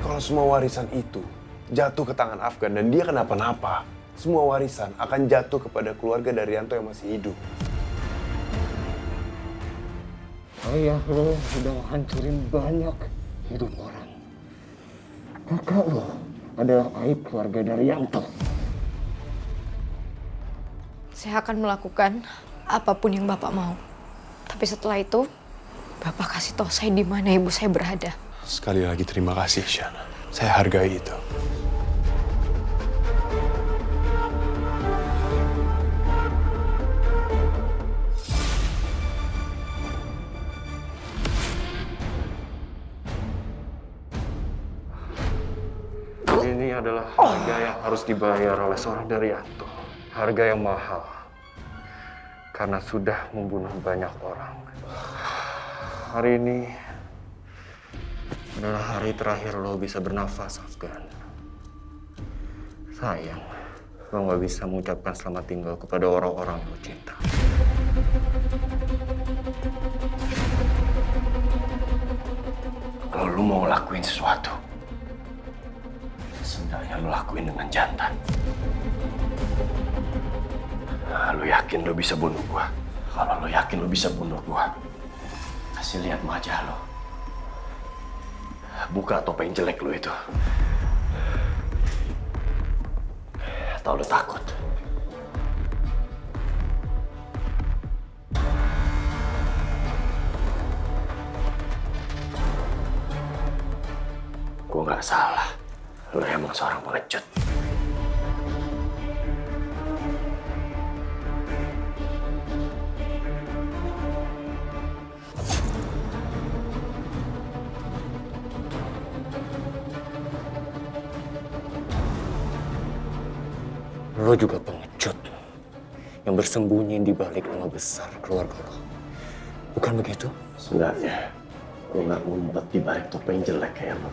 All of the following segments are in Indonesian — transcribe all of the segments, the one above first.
Kalau semua warisan itu jatuh ke tangan Afgan dan dia kenapa-napa, semua warisan akan jatuh kepada keluarga Daryanto yang masih hidup. Ayah lo udah hancurin banyak hidup orang. Kakak lo adalah aib keluarga Daryanto. Saya akan melakukan apapun yang Bapak mau. Tapi setelah itu, Bapak kasih tahu saya di mana ibu saya berada. Sekali lagi terima kasih, Shana. Saya hargai itu. Ini adalah harga yang harus dibayar oleh seorang Daryanto. Harga yang mahal. Karena sudah membunuh banyak orang. Hari ini adalah hari terakhir lo bisa bernafas, Afgan. Sayang, lo gak bisa mengucapkan selamat tinggal kepada orang-orang yang lo cinta. Kalau lu mau ngelakuin sesuatu, sebenarnya lu lakuin dengan jantan. Nah, lu yakin lu bisa bunuh gua? Kalau lu yakin lu bisa bunuh gua, kasih lihat wajah lo. Buka topeng jelek lu itu. Atau lu takut? Gua nggak salah. Lu emang seorang pengecut. Lo juga pengecut yang bersembunyi di balik nama besar keluarga lo. Bukan begitu? Sebenarnya, gua nggak ngumpet di balik topeng jelek kayak lo.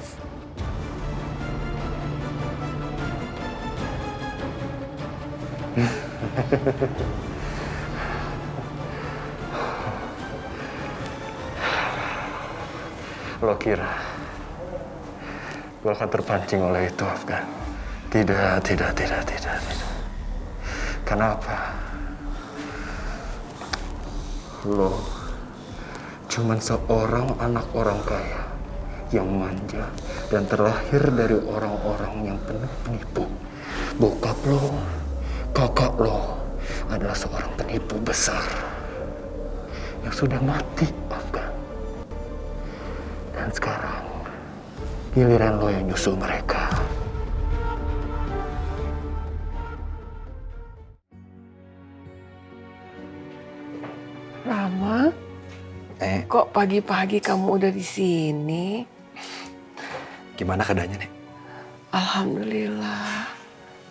Lo kira gue akan terpancing oleh itu, Afgan? Tidak. Kenapa? Lo cuman seorang anak orang kaya yang manja dan terlahir dari orang-orang yang penuh penipu. Bokap lo, kakak lo adalah seorang penipu besar yang sudah mati, Afgan. Dan sekarang giliran lo yang nyusul mereka. Rama, kok pagi-pagi kamu udah di sini? Gimana keadaannya, Nek? Alhamdulillah,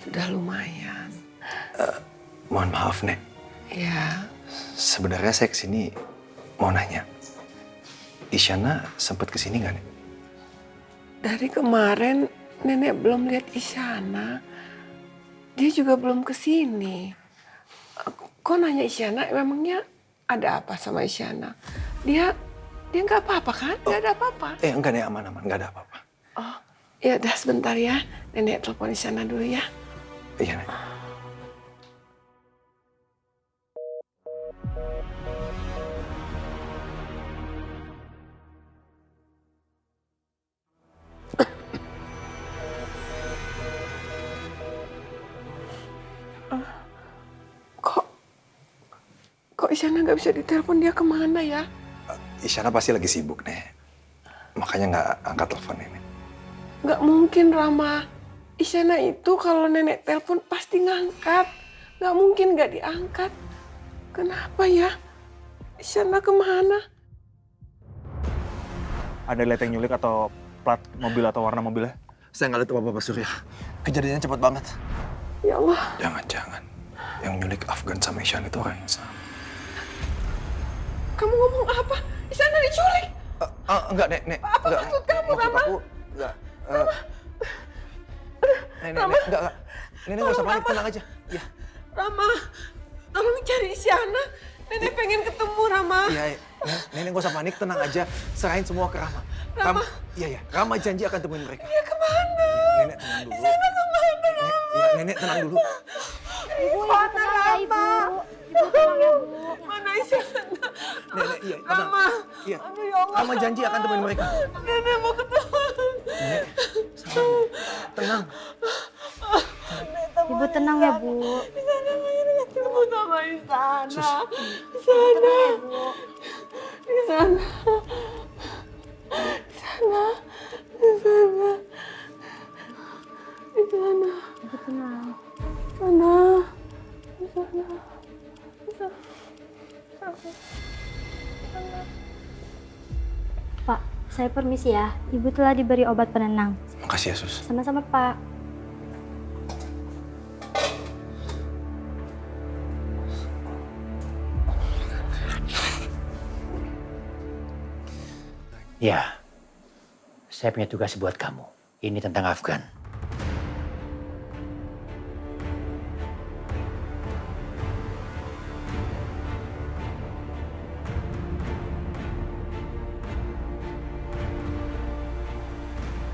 sudah lumayan. Mohon maaf, Nek. Ya, Sebenarnya saya kesini mau nanya. Isyana sempat kesini nggak, Nek? dari kemarin nenek belum lihat Isyana. Dia juga belum kesini. Kok nanya Isyana, memangnya ada apa sama Isyana? Dia nggak apa-apa kan? Nggak ada apa-apa. Enggak, Nek. Aman-aman. Nggak ada apa-apa. Oh, ya udah sebentar ya. Nenek telepon Isyana dulu ya. Iya, Nek. Kok Isyana nggak bisa ditelepon, dia kemana ya? Isyana pasti lagi sibuk, Nek. Makanya nggak angkat telepon ini. Nggak mungkin, Rama. Isyana itu kalau nenek telepon pasti ngangkat. Nggak mungkin nggak diangkat. Kenapa ya? Isyana kemana? Ada lihat yang nyulik atau plat mobil atau warna mobilnya? Saya nggak lihat apa-apa, Pak Surya. Kejadiannya cepat banget. Ya Allah. Jangan-jangan yang nyulik Afgan sama Isyana itu orang yang sama. Kamu ngomong apa? Isyana diculik. Enggak, Nek. Apa Enggak. maksud kamu, Maksud Rama? aku, enggak. Nek, enggak. Nenek nggak usah panik, tenang aja. Ya. Rama, tolong cari Isyana. Nenek pengen ketemu, Rama. Iya. Nenek nggak usah panik, tenang aja. Serahin semua ke Rama. Iya, Rama janji akan temuin mereka. Dia kemana? Nenek tenang dulu. Nenek tenang dulu. Mana Rama? Ibu tenang ya, Bu. Mana Isyana? Nenek, iya, tenang. Rama. Iya. Aduh ya Allah. Rama janji akan temuin mereka. Nenek mau ketemu. Nenek, sabar. Tenang. Ibu tenang ya, Bu. Isyana mau ketemu sama Isyana. Ibu tenang ya, Bu. Isyana. Ibu tenang. Pak, saya permisi ya. Ibu telah diberi obat penenang. Makasih ya, Sus. Sama-sama, Pak. Ya, saya punya tugas buat kamu. Ini tentang Afgan.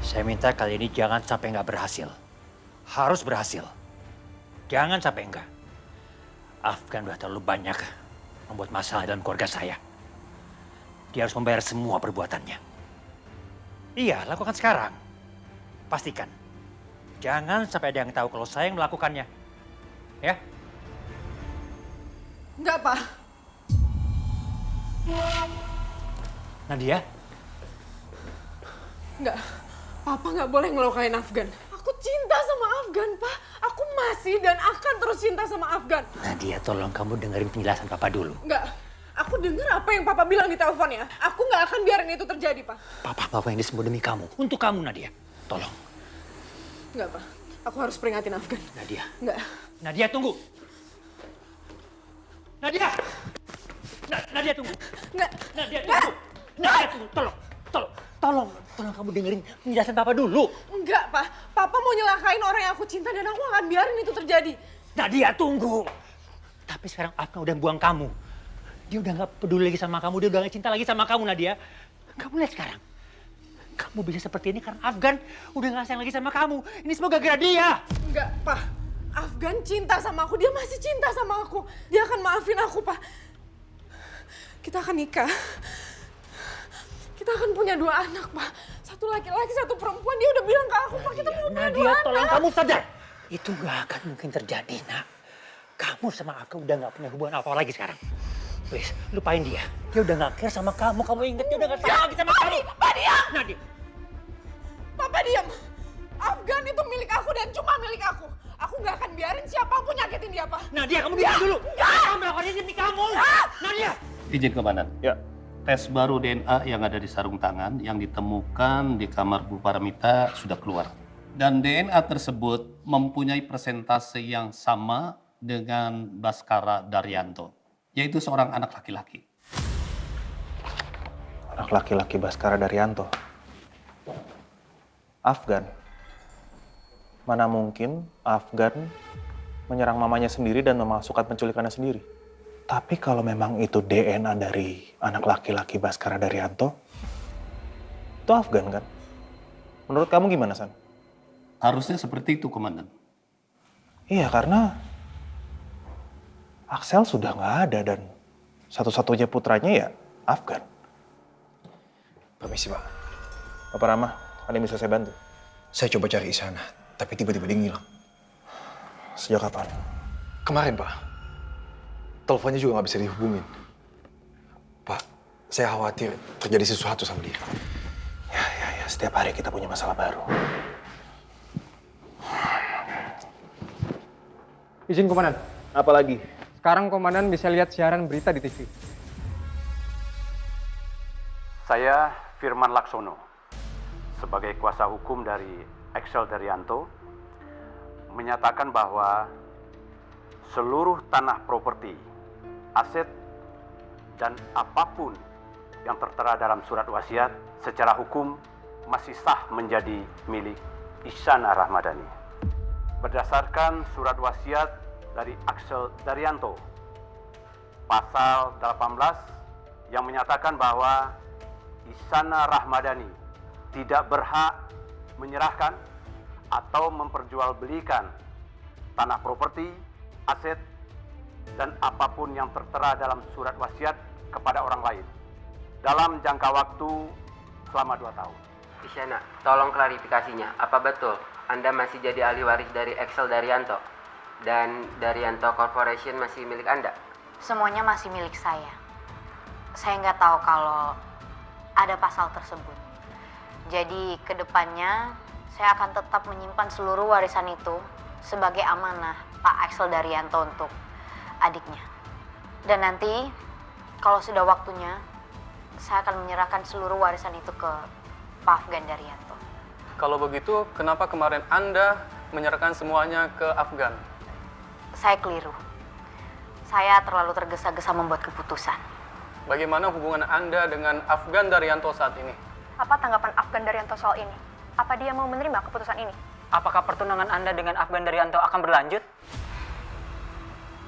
Saya minta kali ini jangan sampai nggak berhasil. Harus berhasil. Jangan sampai enggak. Afgan udah terlalu banyak membuat masalah dalam keluarga saya. Dia harus membayar semua perbuatannya. Iya, lakukan sekarang. Pastikan. Jangan sampai ada yang tahu kalau saya yang melakukannya. Ya? Enggak, Pak. Nadia? Enggak. Papa nggak boleh ngelukain Afgan. Aku cinta sama Afgan, Pak. Aku masih dan akan terus cinta sama Afgan. Nadia, tolong kamu dengerin penjelasan Papa dulu. Enggak. Aku dengar apa yang Papa bilang di telepon ya. Aku nggak akan biarin itu terjadi, Pak. Papa yang disembuh demi kamu. Untuk kamu, Nadia. Tolong. Enggak, Pak. Aku harus peringatin Afgan. Nadia. Enggak. Nadia, tunggu. Nadia! Nadia, tunggu. Enggak. Nadia, tunggu. Nadia, tunggu. Tolong kamu dengerin penjelasan Papa dulu. Enggak, Pak. Papa mau nyelakain orang yang aku cinta dan aku akan biarin itu terjadi. Nadia, tunggu. Tapi sekarang Afgan udah buang kamu. Dia udah gak peduli lagi sama kamu. Dia udah gak cinta lagi sama kamu, Nadia. Kamu lihat sekarang. Kamu bisa seperti ini karena Afgan udah gak sayang lagi sama kamu. Ini semua gara-gara dia. Enggak, Pak. Afgan cinta sama aku. Dia masih cinta sama aku. Dia akan maafin aku, Pak. Kita akan nikah. Kita akan punya 2 anak, Pak. Satu laki-laki, satu perempuan. Dia udah bilang ke aku, Pak, kita mau punya 2 Nadia, anak. tolong kamu sadar. Itu gak akan mungkin terjadi, Nak. Kamu sama aku udah gak punya hubungan apa lagi sekarang. Please, lupain dia. Dia udah gak care sama kamu. Kamu inget dia udah gak sayang lagi sama kamu. Pak, diam! Nadia. Papa diam. Afgan itu milik aku dan cuma milik aku. Aku gak akan biarin siapapun nyakitin dia, Pak. Nadia, kamu diam dulu. Kamu melakukan ini demi kamu. Nadia. Izin Komandan. Ya. Tes baru DNA yang ada di sarung tangan yang ditemukan di kamar Bu Paramita sudah keluar. Dan DNA tersebut mempunyai persentase yang sama dengan Baskara Daryanto, yaitu seorang anak laki-laki. Anak laki-laki Baskara Daryanto. Afgan. Mana mungkin Afgan menyerang mamanya sendiri dan memasukkan penculikannya sendiri. Tapi kalau memang itu DNA dari anak laki-laki Baskara Daryanto, itu Afgan kan? Menurut kamu gimana, San? Harusnya seperti itu, Komandan. Iya, karena Axel sudah nggak ada dan satu-satunya putranya ya Afgan. Permisi, Pak. Bapak Rama, ada yang bisa saya bantu? Saya coba cari Isyana, tapi tiba-tiba dia ngilang. Sejak kapan? Kemarin, Pak. Teleponnya juga nggak bisa dihubungin. Pak, saya khawatir terjadi sesuatu sama dia. Ya, setiap hari kita punya masalah baru. Izin Komandan. Apa lagi? Sekarang Komandan bisa lihat siaran berita di TV. Saya Firman Laksono, sebagai kuasa hukum dari Axel Daryanto, menyatakan bahwa seluruh tanah properti, aset, dan apapun yang tertera dalam surat wasiat secara hukum masih sah menjadi milik Isyana Rahmadani. Berdasarkan surat wasiat dari Axel Daryanto, pasal 18 yang menyatakan bahwa Ihsana Rahmadani tidak berhak menyerahkan atau memperjualbelikan tanah properti, aset, dan apapun yang tertera dalam surat wasiat kepada orang lain dalam jangka waktu selama 2 tahun. Isyana, tolong klarifikasinya. Apa betul Anda masih jadi ahli waris dari Excel Daryanto? Dan Daryanto Corporation masih milik Anda? Semuanya masih milik saya. Saya nggak tahu kalau ada pasal tersebut. Jadi kedepannya saya akan tetap menyimpan seluruh warisan itu sebagai amanah Pak Excel Daryanto untuk adiknya. Dan nanti kalau sudah waktunya, saya akan menyerahkan seluruh warisan itu ke Pak Afgan Daryanto. Kalau begitu, kenapa kemarin Anda menyerahkan semuanya ke Afgan? Saya keliru. Saya terlalu tergesa-gesa membuat keputusan. Bagaimana hubungan Anda dengan Afgan Daryanto saat ini? Apa tanggapan Afgan Daryanto soal ini? Apa dia mau menerima keputusan ini? Apakah pertunangan Anda dengan Afgan Daryanto akan berlanjut?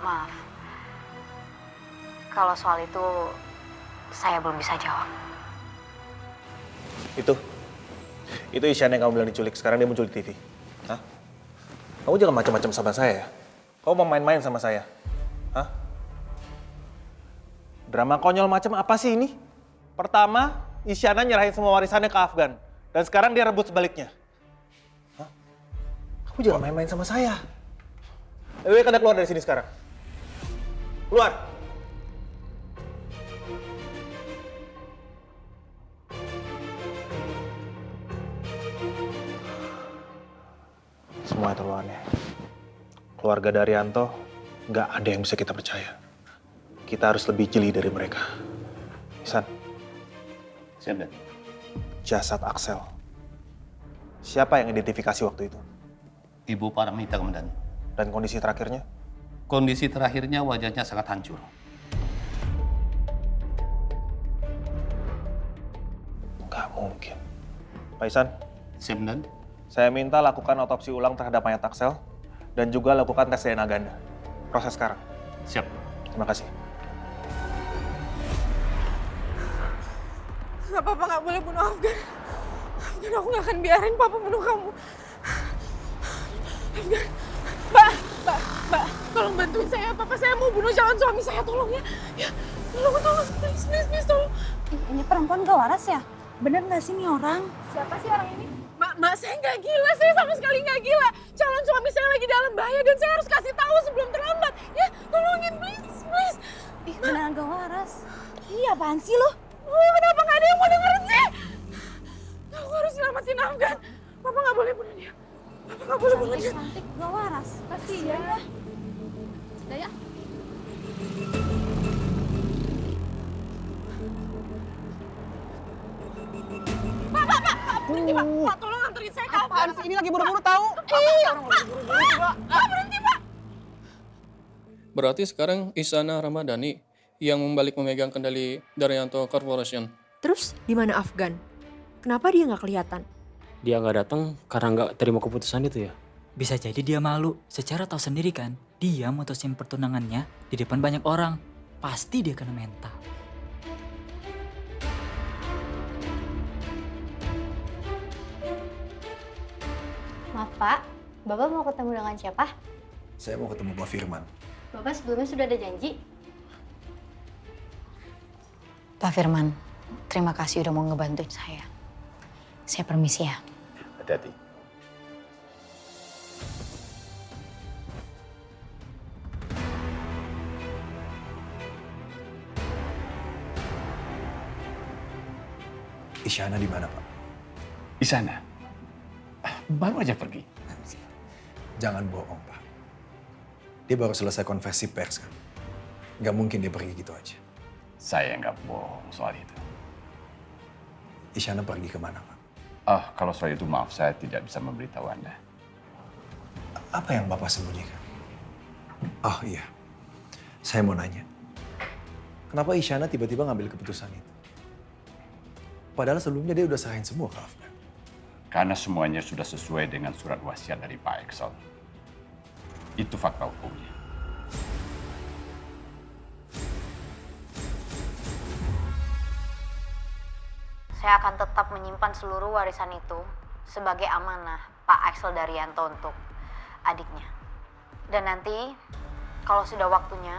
Maaf. Kalau soal itu, saya belum bisa jawab. Itu Isyana yang kamu bilang diculik, sekarang dia muncul di TV. Hah? Kamu jangan macam-macam sama saya ya. Kamu mau main-main sama saya. Hah? Drama konyol macam apa sih ini? Pertama, Isyana nyerahin semua warisannya ke Afgan. Dan sekarang dia rebut sebaliknya. Hah? Kamu jangan main-main sama saya. Ewe, kada keluar dari sini sekarang. Keluar! Semua terlalu aneh. Keluarga Daryanto, nggak ada yang bisa kita percaya. Kita harus lebih jeli dari mereka. Ihsan. Siap, Dan. Jasad Axel. Siapa yang identifikasi waktu itu? Ibu Paramita, Komandan. Dan kondisi terakhirnya? Kondisi terakhirnya wajahnya sangat hancur. Nggak mungkin. Pak Ihsan. Siap, Dan. Saya minta lakukan otopsi ulang terhadap mayat Axel dan juga lakukan tes DNA ganda. Proses sekarang. Siap. Terima kasih. Nggak, Papa nggak boleh bunuh Afgan. Afgan, aku nggak akan biarin Papa bunuh kamu. Afgan, Mbak, tolong bantuin saya. Papa saya mau bunuh calon suami saya, tolong ya. Ya, tolong, please, tolong. Ini perempuan gak waras ya? Bener gak sih ini orang? Siapa sih orang ini? Mak, saya nggak gila, saya sama sekali nggak gila. Calon suami saya lagi dalam bahaya dan saya harus kasih tahu sebelum terlambat. Ya, tolongin, please. Ih, beneran gak waras. Iya, apaan sih lo? Oh, kenapa nggak ada yang mau dengerin sih? Aku harus selamatin Afgan. Papa nggak boleh bunuh dia. Papa nggak boleh bunuh dia. Cantik gak waras. Pasti ya. Sudah ya? Pak, berhenti Pak. Pak, tolong anterin saya ke Afgan. Apaan sih? Ini lagi buru-buru tahu. Iya, Pak, berhenti Pak. Berarti sekarang Ihsana Rahmadani yang membalik memegang kendali Daryanto Corporation. Terus di mana Afgan? Kenapa dia nggak kelihatan? Dia nggak datang karena nggak terima keputusan itu ya? Bisa jadi dia malu. Secara tahu sendiri kan, dia mutusin pertunangannya di depan banyak orang. Pasti dia kena mental. Maaf Pak, Bapak mau ketemu dengan siapa? Saya mau ketemu Pak Firman. Bapak sebelumnya sudah ada janji? Pak Firman, terima kasih udah mau ngebantuin saya. Saya permisi ya. Hati-hati. Isyana di mana, Pak? Ihsana, baru aja pergi. Jangan bohong, Pak. Dia baru selesai konversi pers kan. Nggak mungkin dia pergi gitu aja. Saya nggak bohong soal itu. Isyana pergi kemana, Pak? Kalau soal itu maaf, saya tidak bisa memberitahu Anda. Apa yang Bapak sembunyikan? Oh iya, saya mau nanya. Kenapa Isyana tiba-tiba ngambil keputusan itu? Padahal sebelumnya dia udah serahin semua ke Afgan. Karena semuanya sudah sesuai dengan surat wasiat dari Pak Excel. Itu fakta hukumnya. saya akan tetap menyimpan seluruh warisan itu sebagai amanah Pak Axel Daryanto untuk adiknya. Dan nanti kalau sudah waktunya,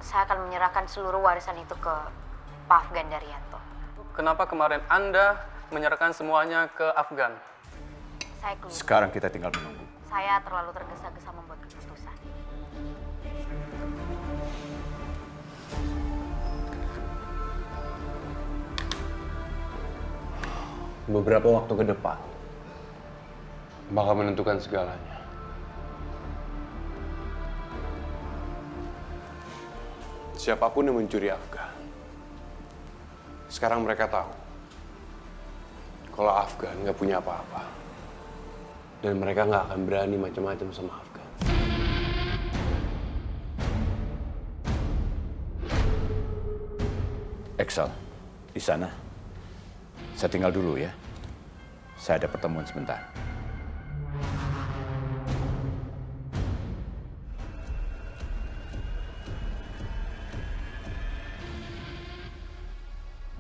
saya akan menyerahkan seluruh warisan itu ke Pak Afgan Daryanto. Kenapa kemarin Anda menyerahkan semuanya ke Afgan? Saya keluar. Sekarang kita tinggal menunggu. Saya terlalu tergesa-gesa membuat keputusan. Beberapa waktu ke depan bakal menentukan segalanya. Siapapun yang mencuri Afgan, sekarang mereka tahu kalau Afgan nggak punya apa-apa. Dan mereka nggak akan berani macam-macam sama Afgan. Axel, di sana. Saya tinggal dulu ya. Saya ada pertemuan sebentar.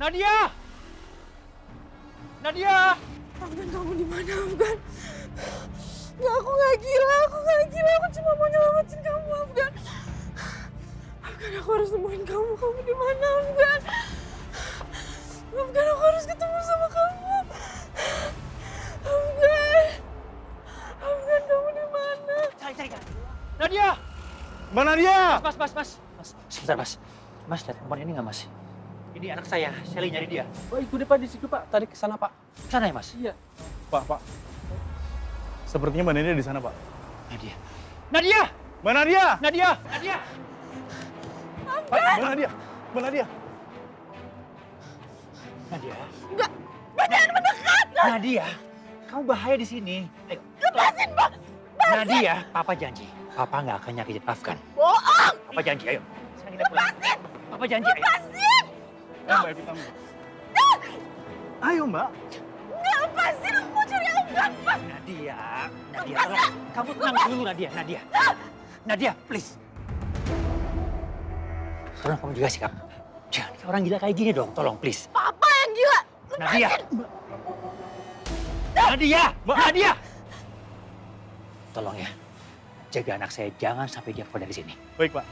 Nadia! Nadia! Afgan, kamu di mana, Afgan? Nggak, aku nggak gila, aku cuma mau nyelamatin kamu, Afgan. Afgan, aku harus nemuin kamu di mana, Afgan? Afgan, aku harus ketemu sama kamu. Afgan, kamu di mana? Cari kan? Nadia! Mbak Nadia! Mas. Sebentar, Mas. Mas, lihat perempuan ini nggak, Mas? Ini anak saya, Sally nyari dia. Oh, itu dia Pak, di situ Pak. Tadi ke sana Pak. Sana ya, Mas? Iya. Pak. Sepertinya Mbak Nadia di sana, Pak. Nadia! Mbak Nadia! Nadia! Mbak Nadia! Nadia! Enggak, jangan mendekat! Nadia! Kamu bahaya di sini. Ayo. Lepasin, Bos! Nadia, Papa janji. Papa nggak akan nyakitin Afgan. Bohong! Papa janji, ayo. Sekarang kita pulang. Lepasin! Papa janji, ayo. Lepasin! Mbak, ikut kamu. Ayo, Mbak. Nggak, lepasin! Aku mau cari Afgan, Pak! Nadia, tolong. Kamu tenang dulu, Nadia. Nadia, please. Tolong kamu juga sikap. Jangan kayak orang gila kayak gini dong, tolong please. Papa yang gila! Nadia! Nadia! Tolong ya, jaga anak saya, jangan sampai dia keluar dari sini. Baik, Pak.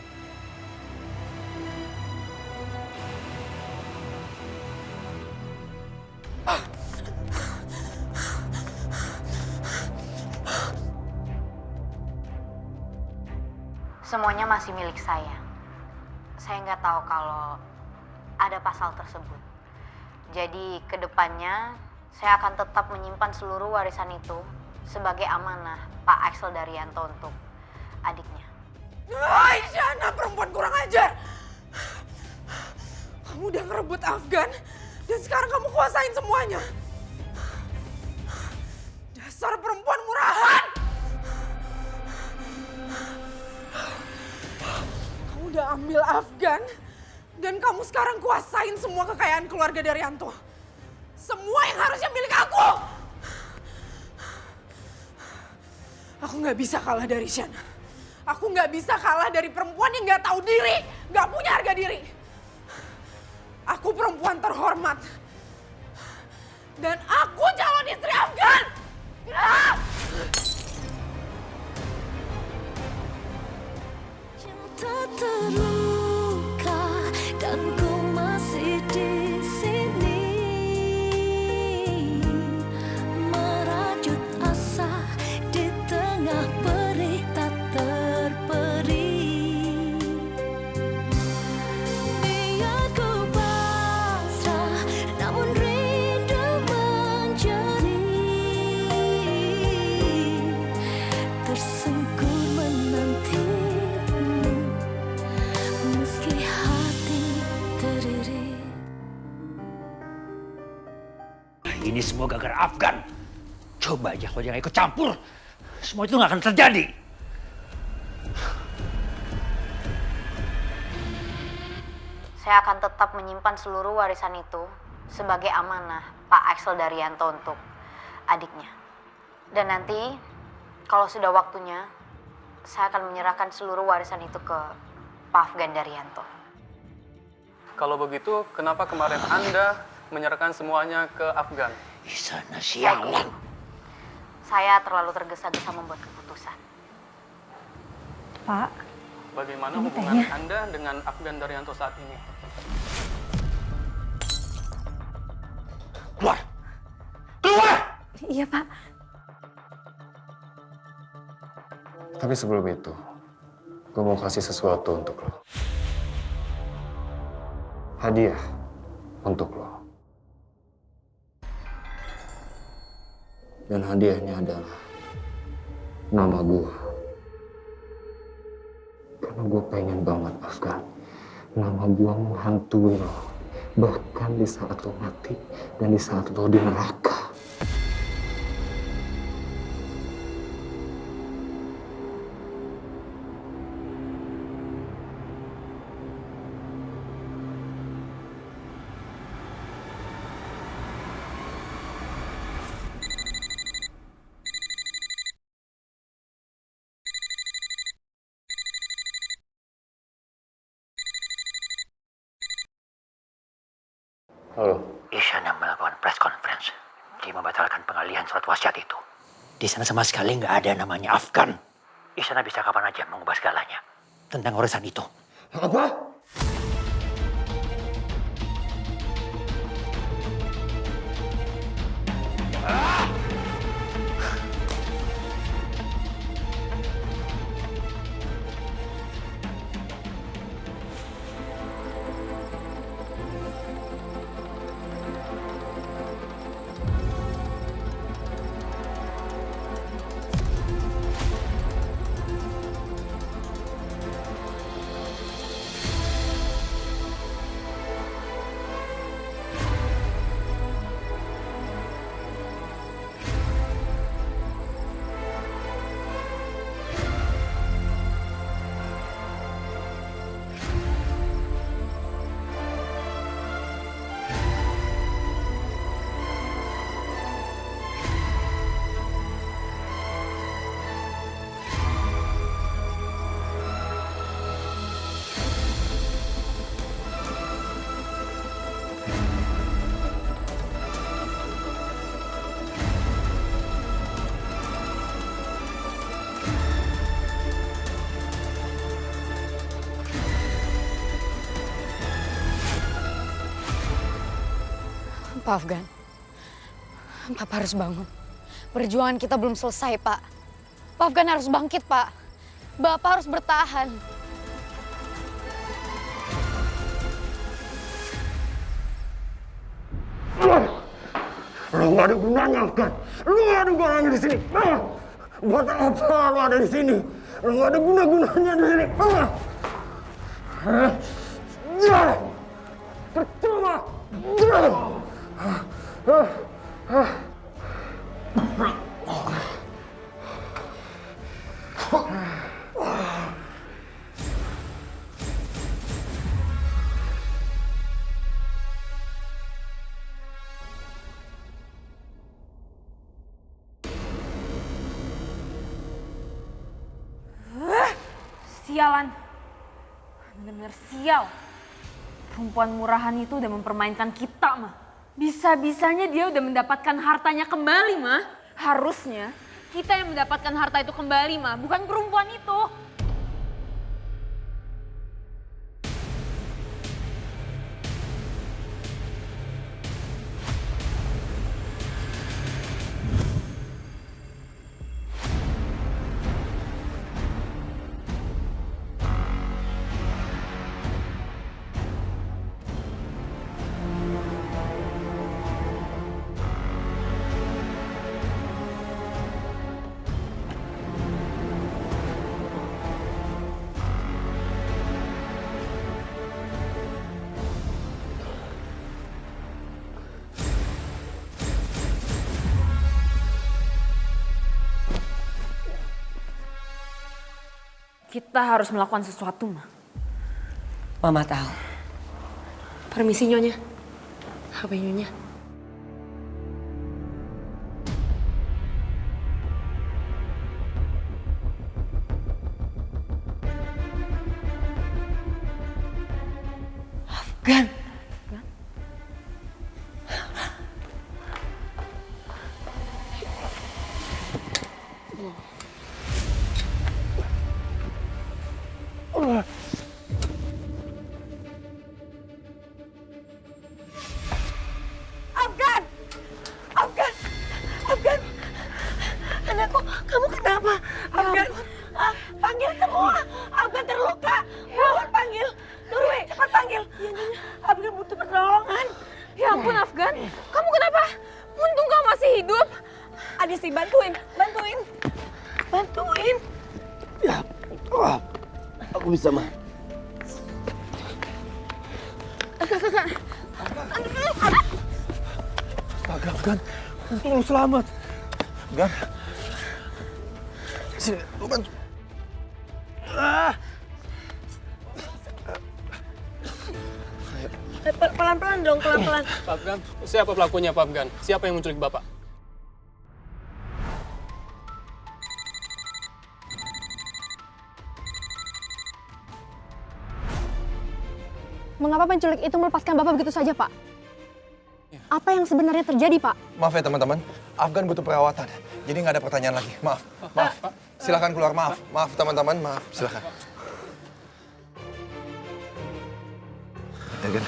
Semuanya masih milik saya. Saya nggak tahu kalau ada pasal tersebut. Jadi kedepannya saya akan tetap menyimpan seluruh warisan itu sebagai amanah Pak Axel Daryanto untuk adiknya. Isyana, perempuan kurang ajar! Kamu udah ngerebut Afgan dan sekarang kamu kuasain semuanya. Dasar perempuan murahan! Kamu udah ambil Afgan dan kamu sekarang kuasain semua kekayaan keluarga Daryanto. Semua yang harusnya milik aku. Aku nggak bisa kalah dari Isyana. Aku nggak bisa kalah dari perempuan yang nggak tahu diri, nggak punya harga diri. Aku perempuan terhormat. Dan aku calon istri Afgan. Cinta terluka dan ku masih di sini, merajut asa di tengah perih tak terperi. Biar ku pasrah, namun rindu menjadi tersungkur menantimu, meski hati teriri. Ini semua gara-gara Afgan. Coba aja kalau dia nggak ikut campur, semua itu nggak akan terjadi. Saya akan tetap menyimpan seluruh warisan itu sebagai amanah Pak Axel Daryanto untuk adiknya. Dan nanti kalau sudah waktunya, saya akan menyerahkan seluruh warisan itu ke Pak Afgan Daryanto. Kalau begitu, kenapa kemarin Anda menyerahkan semuanya ke Afgan. Isana sialan. Saya terlalu tergesa-gesa membuat keputusan. Pak, Bagaimana Ini hubungan tehnya. Anda dengan Afgan Daryanto saat ini? Keluar! Keluar! iya Pak. Tapi sebelum itu, gue mau kasih sesuatu untuk lo. Hadiah untuk lo. Dan hadiahnya adalah nama gue. Karena gue pengen banget, Afgan, nama gue menghantui lo. Bahkan di saat lo mati dan di saat lo di neraka. Halo. Isyana melakukan press conference. Dia membatalkan pengalihan surat wasiat itu. Di sana sama sekali nggak ada namanya Afgan. Isyana bisa kapan aja mengubah segalanya tentang urusan itu. Apa? Pak Afgan, Papa harus bangun. Perjuangan kita belum selesai, Pak. Pak Afgan harus bangkit, Pak. Bapak harus bertahan. Lo gak ada gunanya, Afgan. Lo gak ada gunanya di sini. Buat apa lo ada di sini? Lo gak ada guna-gunanya di sini. Percuma. Sialan. Bener-bener sial. Perempuan murahan itu udah mempermainkan kita, mah. Bisa-bisanya dia udah mendapatkan hartanya kembali, mah. Harusnya kita yang mendapatkan harta itu kembali, mah. Bukan perempuan itu. Kita harus melakukan sesuatu, mah. Mama tahu. Permisi Nyonya. HP Nyonya. Afgan. tadi sih? Bantuin. Ya, aku bisa, Ma. Gan, untung lu selamat. Gan, sini, lu bantu. Pelan-pelan dong, pelan-pelan. Pak Afgan, siapa pelakunya Pak Afgan? Siapa yang menculik Bapak? Mengapa penculik itu melepaskan Bapak begitu saja, Pak? Apa yang sebenarnya terjadi, Pak? Maaf ya teman-teman, Afgan butuh perawatan. Jadi nggak ada pertanyaan lagi. Maaf. Silakan keluar. Maaf teman-teman, maaf. Silakan. Ya, Gan.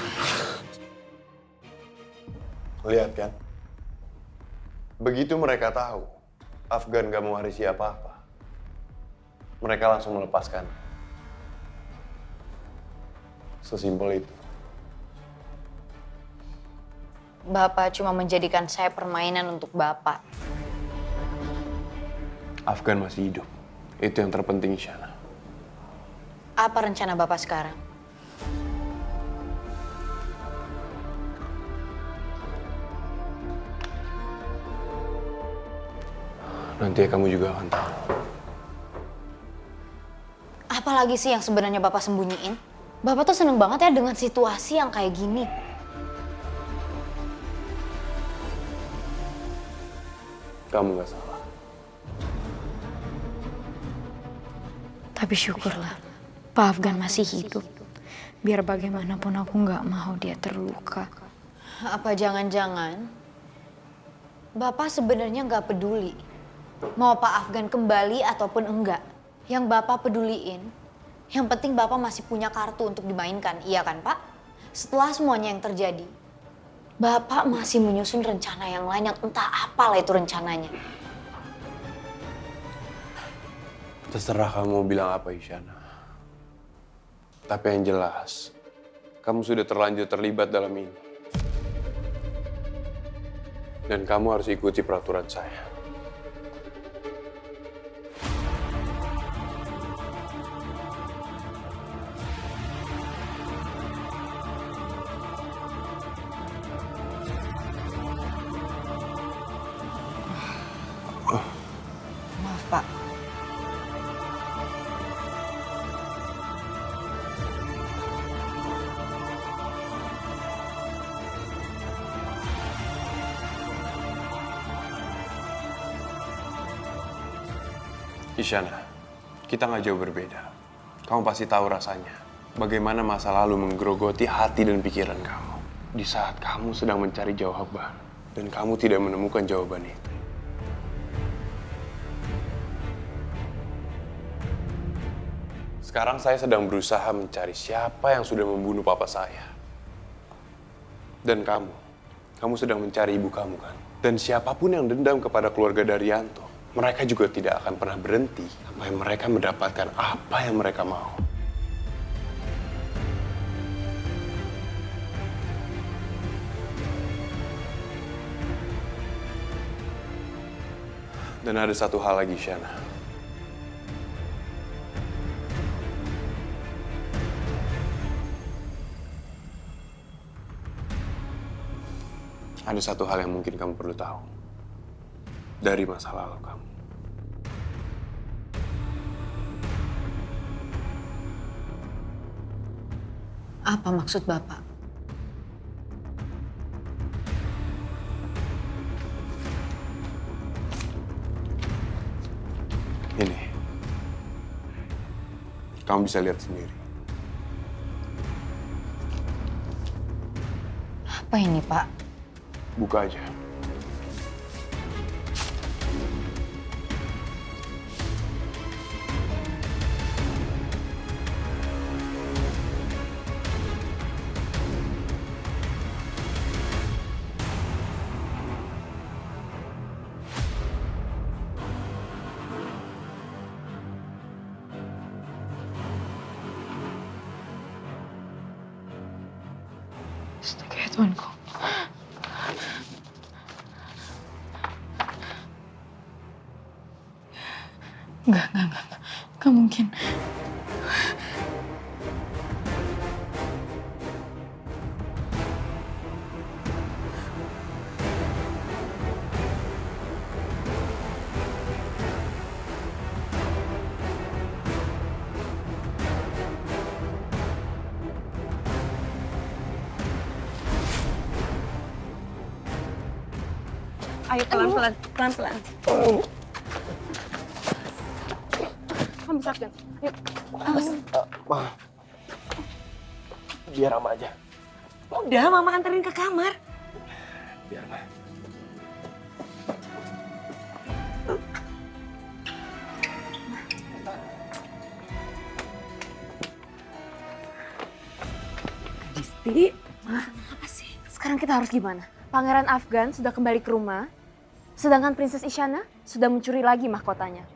Lihat kan? Begitu mereka tahu Afgan gak mewarisi apa-apa, mereka langsung melepaskan. Sesimpel itu. Bapak cuma menjadikan saya permainan untuk Bapak. Afgan masih hidup. Itu yang terpenting, Isyana. Apa rencana Bapak sekarang? Nanti kamu juga akan tahu. Apalagi sih yang sebenarnya Bapak sembunyiin? Bapak tuh seneng banget ya dengan situasi yang kayak gini. Kamu gak salah. Tapi syukurlah, Pak Afgan masih hidup. Biar bagaimanapun aku nggak mau dia terluka. Apa jangan-jangan Bapak sebenarnya nggak peduli mau Pak Afgan kembali ataupun enggak. Yang Bapak peduliin, yang penting Bapak masih punya kartu untuk dimainkan, iya kan Pak? Setelah semuanya yang terjadi, Bapak masih menyusun rencana yang lain yang entah apalah itu rencananya. Terserah kamu mau bilang apa, Isyana. Tapi yang jelas, kamu sudah terlanjur terlibat dalam ini. Dan kamu harus ikuti peraturan saya. Maaf Pak. Isyana, kita nggak jauh berbeda. Kamu pasti tahu rasanya. Bagaimana masa lalu menggerogoti hati dan pikiran kamu. Di saat kamu sedang mencari jawaban. Dan kamu tidak menemukan jawaban itu. Sekarang saya sedang berusaha mencari siapa yang sudah membunuh papa saya. Dan kamu sedang mencari ibu kamu kan? Dan siapapun yang dendam kepada keluarga Daryanto, mereka juga tidak akan pernah berhenti sampai mereka mendapatkan apa yang mereka mau. Dan ada satu hal lagi, Isyana. Ada satu hal yang mungkin kamu perlu tahu dari masa lalu kamu. Apa maksud Bapak? Ini. Kamu bisa lihat sendiri. Apa ini, Pak? Buka aja. Astaga, Tuanku. Enggak. Enggak mungkin. Ayo pelan-pelan. Kamu bisa kan? Yuk. Ma, biar Ama aja. Udah, Mama anterin ke kamar. Biar Ma. Disti, apa sih? Sekarang kita harus gimana? Pangeran Afgan sudah kembali ke rumah, sedangkan Princess Isyana sudah mencuri lagi mahkotanya.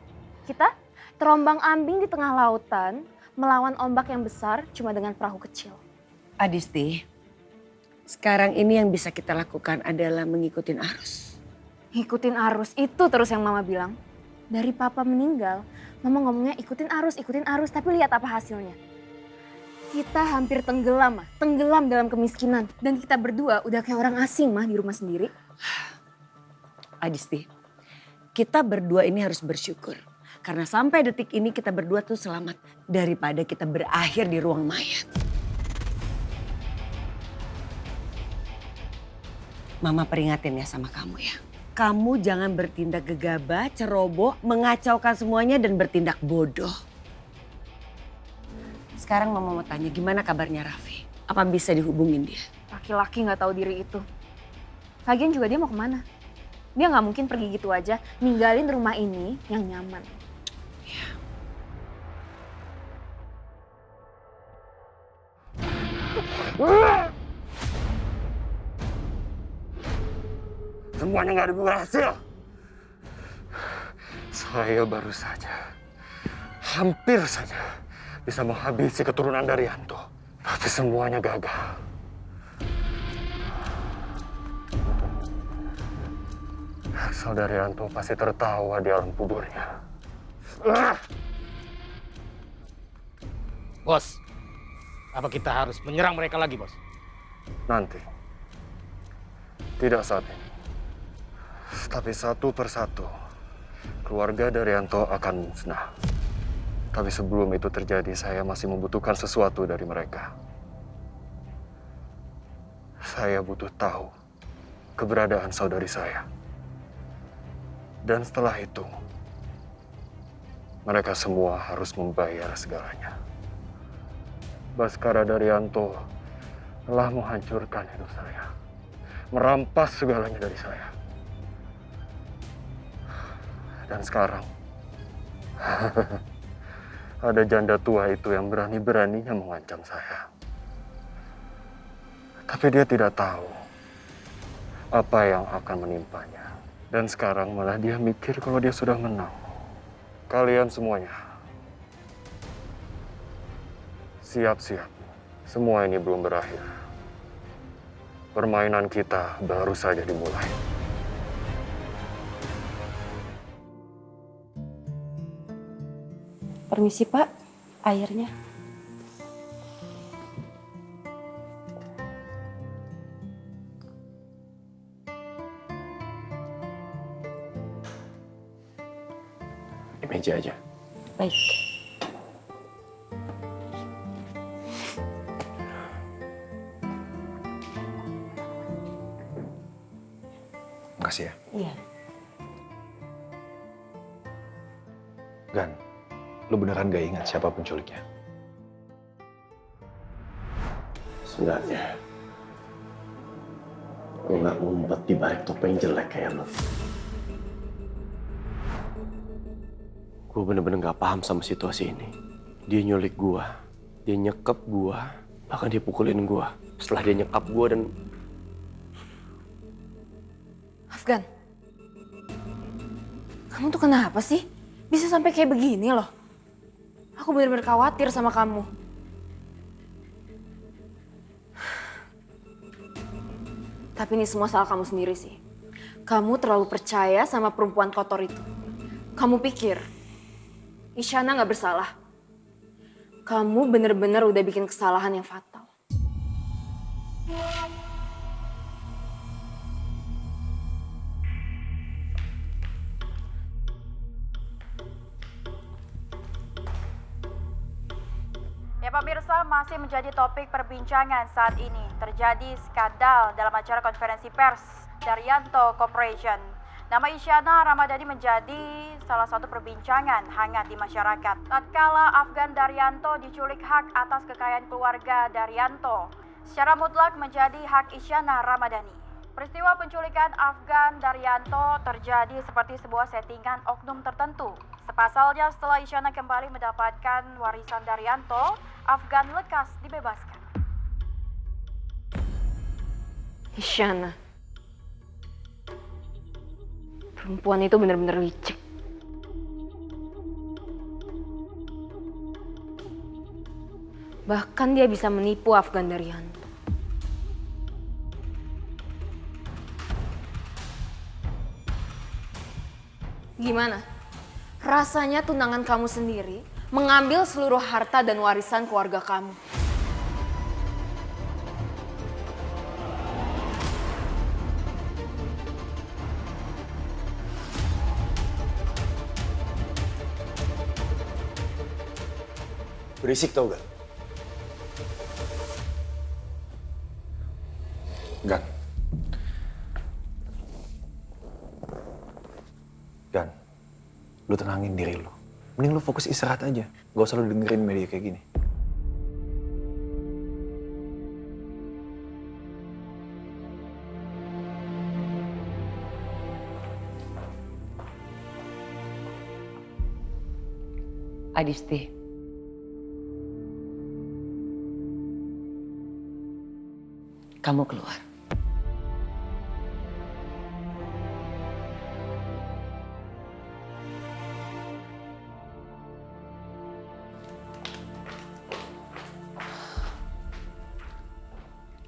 Kita terombang ambing di tengah lautan, melawan ombak yang besar cuma dengan perahu kecil. Adisti, sekarang ini yang bisa kita lakukan adalah mengikuti arus. Ikutin arus, itu terus yang Mama bilang. Dari Papa meninggal, Mama ngomongnya ikutin arus, tapi lihat apa hasilnya. Kita hampir tenggelam, Mah. Tenggelam dalam kemiskinan. Dan kita berdua udah kayak orang asing, Mah, di rumah sendiri. Adisti, kita berdua ini harus bersyukur. Karena sampai detik ini kita berdua tuh selamat. Daripada kita berakhir di ruang mayat. Mama peringatin ya sama kamu ya. Kamu jangan bertindak gegabah, ceroboh, mengacaukan semuanya dan bertindak bodoh. Sekarang Mama mau tanya gimana kabarnya Raffi? Apa bisa dihubungin dia? Laki-laki nggak tahu diri itu. Lagian juga dia mau kemana? Dia nggak mungkin pergi gitu aja, ninggalin rumah ini yang nyaman. Semuanya nggak ada berhasil. Saya baru saja, hampir saja bisa menghabisi keturunan dari Yanto. Tapi semuanya gagal. Saudari Yanto pasti tertawa di alam kuburnya. Bos, apa kita harus menyerang mereka lagi, Bos? Nanti. Tidak saat ini. Tapi satu persatu, keluarga Daryanto akan musnah. Tapi sebelum itu terjadi, saya masih membutuhkan sesuatu dari mereka. Saya butuh tahu keberadaan saudari saya. Dan setelah itu, mereka semua harus membayar segalanya. Baskara Daryanto telah menghancurkan hidup saya. Merampas segalanya dari saya. Dan sekarang, ada janda tua itu yang berani-beraninya mengancam saya. Tapi dia tidak tahu apa yang akan menimpanya. Dan sekarang malah dia mikir kalau dia sudah menang. Kalian semuanya, siap-siap. Semua ini belum berakhir. Permainan kita baru saja dimulai. Permisi Pak, airnya. Di meja aja. Baik. Makasih ya. Iya. Gan, lu beneran gak ingat siapa penculiknya? Sebenarnya, gue gak ngumpet di balik topeng jelek kayak lo. Gue bener-bener gak paham sama situasi ini. Dia nyulik gue, dia nyekap gue, bahkan dia pukulin gue. Setelah dia nyekap gue dan... Afgan, kamu tuh kenapa sih? Bisa sampai kayak begini loh. Aku benar-benar khawatir sama kamu. Tapi ini semua salah kamu sendiri sih. Kamu terlalu percaya sama perempuan kotor itu. Kamu pikir Isyana nggak bersalah. Kamu bener-bener udah bikin kesalahan yang fatal. Ya pemirsa, masih menjadi topik perbincangan saat ini. Terjadi skandal dalam acara konferensi pers Daryanto Corporation. Nama Isyana Ramadhani menjadi salah satu perbincangan hangat di masyarakat. Tatkala Afgan Daryanto diculik, hak atas kekayaan keluarga Daryanto secara mutlak menjadi hak Isyana Ramadhani. Peristiwa penculikan Afgan Daryanto terjadi seperti sebuah settingan oknum tertentu. Sepasalnya setelah Isyana kembali mendapatkan warisan Daryanto, Afgan lekas dibebaskan. Isyana. Perempuan itu benar-benar licik. Bahkan dia bisa menipu Afgan Daryanto. Gimana? Rasanya tunangan kamu sendiri mengambil seluruh harta dan warisan keluarga kamu. Berisik tau gak? Gan. Gan, lu tenangin diri lu. Mending lu fokus istirahat aja. Gak usah lu dengerin media kayak gini. Adisti. Kamu keluar.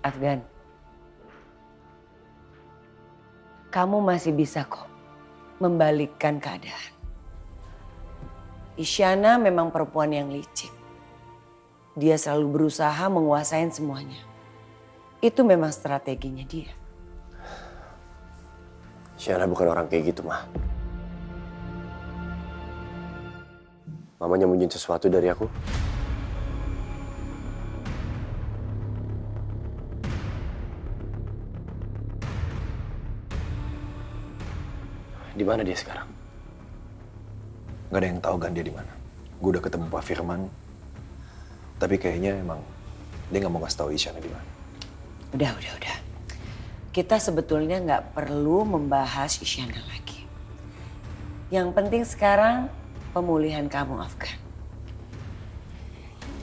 Afgan, kamu masih bisa kok membalikkan keadaan. Isyana memang perempuan yang licik. Dia selalu berusaha menguasain semuanya. Itu memang strateginya dia. Isyana bukan orang kayak gitu, Ma. Mama nyembunyiin sesuatu dari aku. Di mana dia sekarang? Gak ada yang tahu kan dia di mana. Gue udah ketemu Pak Firman, tapi kayaknya emang dia nggak mau ngasih tahu Isyana di mana. Udah. Kita sebetulnya nggak perlu membahas Isyana lagi. Yang penting sekarang pemulihan kamu, Afgan.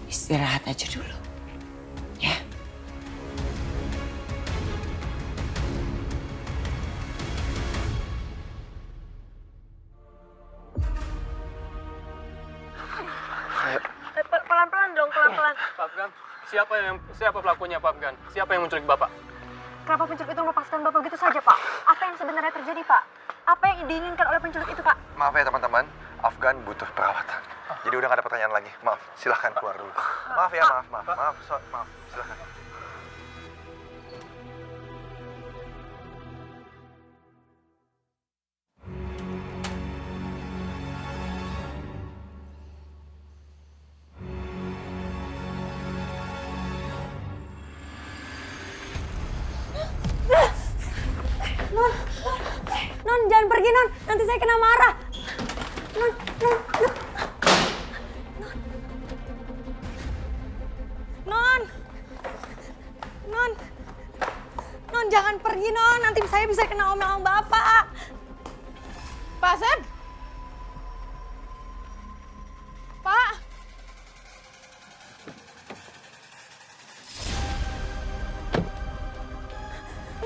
Istirahat aja dulu, ya. Pelan-pelan dong, pelan-pelan. Pak Afgan, siapa pelakunya Pak Afgan? Siapa yang menculik Bapak? Kenapa penculik itu melepaskan Bapak begitu saja, Pak? Apa yang sebenarnya terjadi, Pak? Apa yang diinginkan oleh penculik itu, Pak? Maaf ya teman-teman, Afgan butuh perawatan. Jadi udah gak ada pertanyaan lagi. Maaf, silahkan keluar dulu. Maaf ya, maaf, silahkan. Non, jangan pergi Non, nanti saya kena marah. Non, jangan pergi Non, nanti saya bisa kena omelan Bapak. Pak Asep? Pak?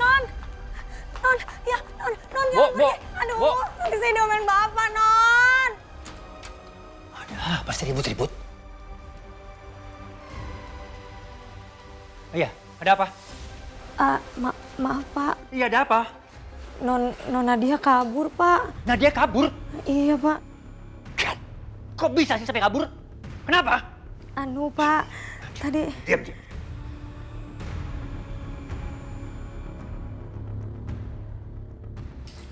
Non, jangan pergi. Aduh, nanti saya diomelin Bapak, Non. Ada apa sih ribut-ribut? Iya, ada apa? Maaf Pak, Iya, ada apa? Non Nadia kabur Pak. Nadia kabur? Iya Pak. Kok bisa sih sampai kabur? Kenapa? Anu Pak, tadi... Diam.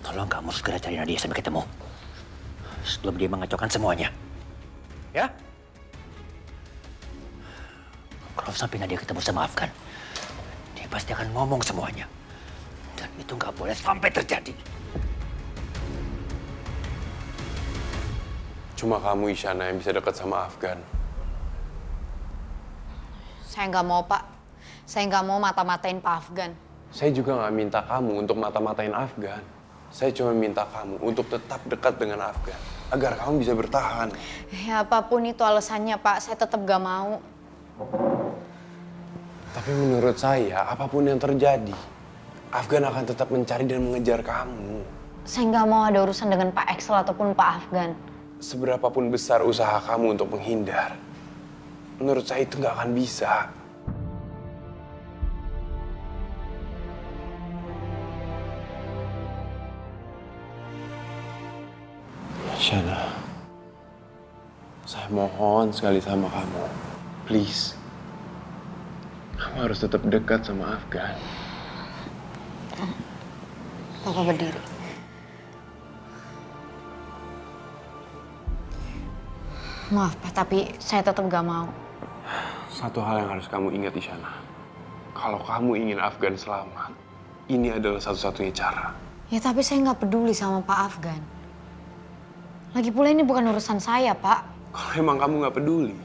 Tolong kamu segera cari Nadia sampai ketemu. Sebelum dia mengacaukan semuanya. Ya? Kalau sampai Nadia ketemu sama Afgan, dia pasti akan ngomong semuanya. Dan itu nggak boleh sampai terjadi. Cuma kamu, Isyana, yang bisa dekat sama Afgan. Saya nggak mau, Pak. Saya nggak mau mata-matain Pak Afgan. Saya juga nggak minta kamu untuk mata-matain Afgan. Saya cuma minta kamu untuk tetap dekat dengan Afgan. Agar kamu bisa bertahan. Ya, apapun itu alasannya, Pak. Saya tetap nggak mau. Tapi menurut saya, apapun yang terjadi, Afgan akan tetap mencari dan mengejar kamu. Saya nggak mau ada urusan dengan Pak Axel ataupun Pak Afgan. Seberapapun besar usaha kamu untuk menghindar, menurut saya itu nggak akan bisa. Shana, saya mohon sekali sama kamu, please. Kamu harus tetap dekat sama Afgan. Papa berdiri. Maaf, Pak, tapi saya tetap gak mau. Satu hal yang harus kamu ingat, Isyana. Kalau kamu ingin Afgan selamat, ini adalah satu-satunya cara. Ya, tapi saya nggak peduli sama Pak Afgan. Lagi pula ini bukan urusan saya, Pak. Kalau emang kamu nggak peduli,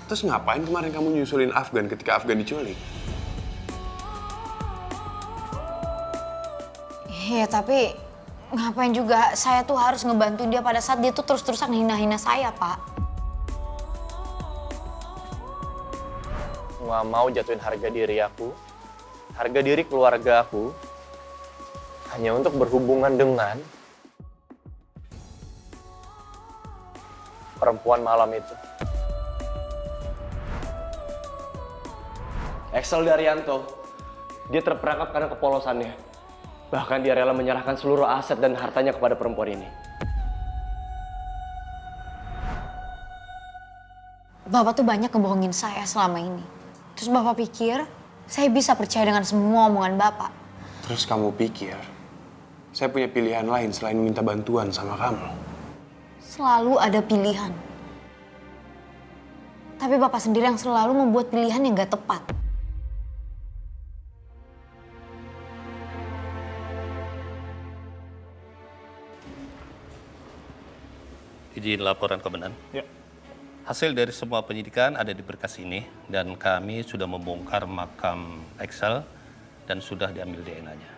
terus ngapain kemarin kamu nyusulin Afgan ketika Afgan diculik? Ya, tapi ngapain juga saya tuh harus ngebantu dia pada saat dia tuh terus-terusan hina-hina saya, Pak. Nggak mau jatuhin harga diri aku, harga diri keluarga aku, hanya untuk berhubungan dengan perempuan malam itu. Axel Daryanto, dia terperangkap karena kepolosannya. Bahkan dia rela menyerahkan seluruh aset dan hartanya kepada perempuan ini. Bapak tuh banyak ngebohongin saya selama ini. Terus Bapak pikir saya bisa percaya dengan semua omongan Bapak? Terus kamu pikir saya punya pilihan lain selain minta bantuan sama kamu? Selalu ada pilihan. Tapi Bapak sendiri yang selalu membuat pilihan yang gak tepat. Izin laporan Komandan. Ya. Hasil dari semua penyidikan ada di berkas ini dan kami sudah membongkar makam Axel dan sudah diambil DNA-nya.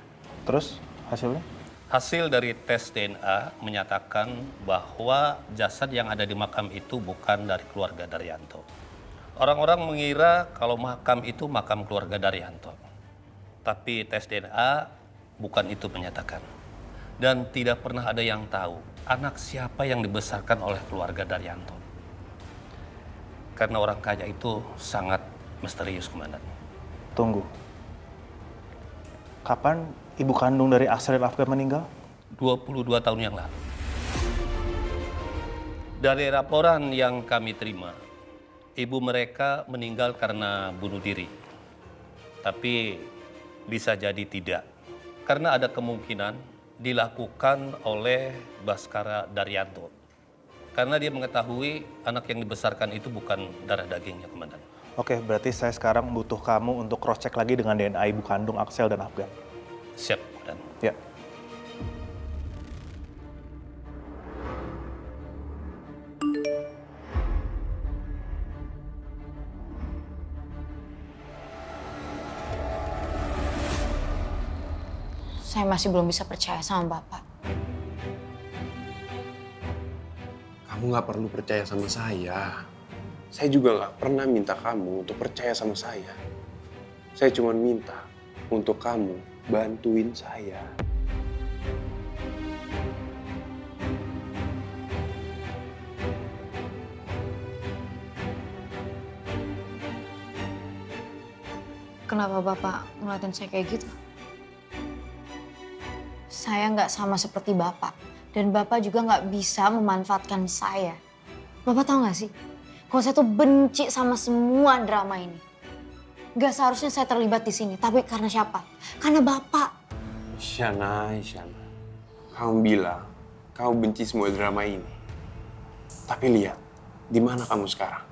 Terus hasilnya? Hasil dari tes DNA menyatakan bahwa jasad yang ada di makam itu bukan dari keluarga Daryanto. Orang-orang mengira kalau makam itu makam keluarga Daryanto. Tapi tes DNA bukan itu menyatakan. Dan tidak pernah ada yang tahu anak siapa yang dibesarkan oleh keluarga Daryanto. Karena orang kaya itu sangat misterius, Komandan. Tunggu. Kapan ibu kandung dari Axel dan Afgan meninggal? 22 tahun yang lalu. Dari laporan yang kami terima, ibu mereka meninggal karena bunuh diri. Tapi bisa jadi tidak. Karena ada kemungkinan dilakukan oleh Baskara Daryanto. Karena dia mengetahui anak yang dibesarkan itu bukan darah dagingnya, Komandan. Oke, berarti saya sekarang butuh kamu untuk cross-check lagi dengan DNA ibu kandung Axel dan Afgan. Siap, Komandan. Ya. Saya masih belum bisa percaya sama Bapak. Kamu nggak perlu percaya sama saya. Saya juga nggak pernah minta kamu untuk percaya sama saya. Saya cuma minta untuk kamu bantuin saya. Kenapa Bapak ngeliatin saya kayak gitu? Saya nggak sama seperti Bapak. Dan Bapak juga nggak bisa memanfaatkan saya. Bapak tahu nggak sih, kalau saya tuh benci sama semua drama ini. Gak seharusnya saya terlibat di sini, tapi karena siapa? Karena Bapak. Isyana, kamu bilang kamu benci semua drama ini. Tapi lihat, di mana kamu sekarang?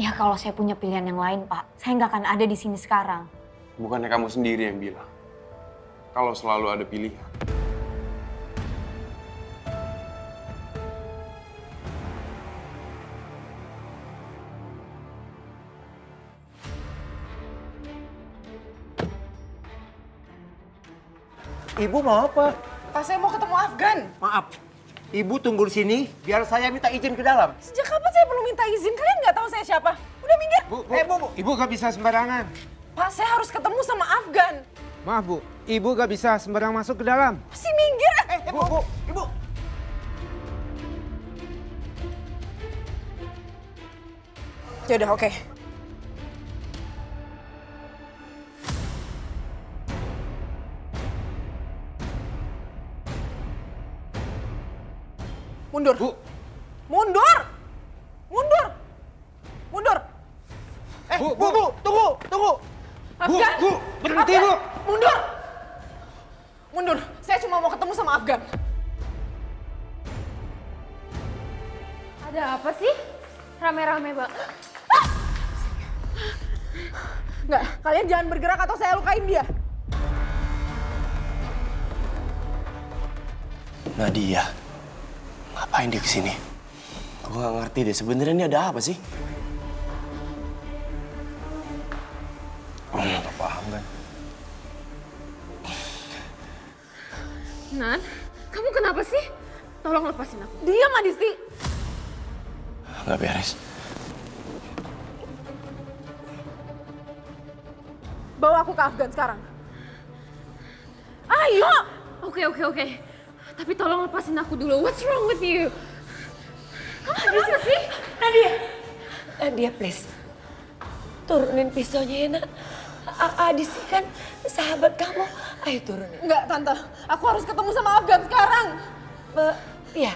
Ya kalau saya punya pilihan yang lain, Pak, saya nggak akan ada di sini sekarang. Bukannya kamu sendiri yang bilang, kalau selalu ada pilihan. Ibu mau apa? Pak, saya mau ketemu Afgan. Maaf, ibu tunggu di sini biar saya minta izin ke dalam. Sejak kapan saya perlu minta izin? Kalian nggak tahu saya siapa? Udah minggir. Bu. Ibu gak bisa sembarangan. Pak, saya harus ketemu sama Afgan. Maaf bu, ibu gak bisa sembarang masuk ke dalam. Si minggir. Ibu. Yaudah, oke. Mundur. Bu. Mundur. Bu, tunggu. Afgan. Bu, berhenti bu. Mundur. Saya cuma mau ketemu sama Afgan. Ada apa sih? Rame-rame banget. Nggak, kalian jangan bergerak atau saya lukain dia. Nadia, ngapain dia kesini? Gue gak ngerti deh, sebenarnya ini ada apa sih? Gak paham kan? Nan, kamu kenapa sih? Tolong lepasin aku. Diam, Adisti. Gak beres. Bawa aku ke Afgan sekarang. Ayo! Oke. Tapi tolong lepasin aku dulu. What's wrong with you? Kamu kenapa sih? Nadia, please. Turunin pisaunya ya, nak. Adisti kan sahabat kamu. Ayo turunin. Enggak, Tante. Aku harus ketemu sama Afgan sekarang. Iya,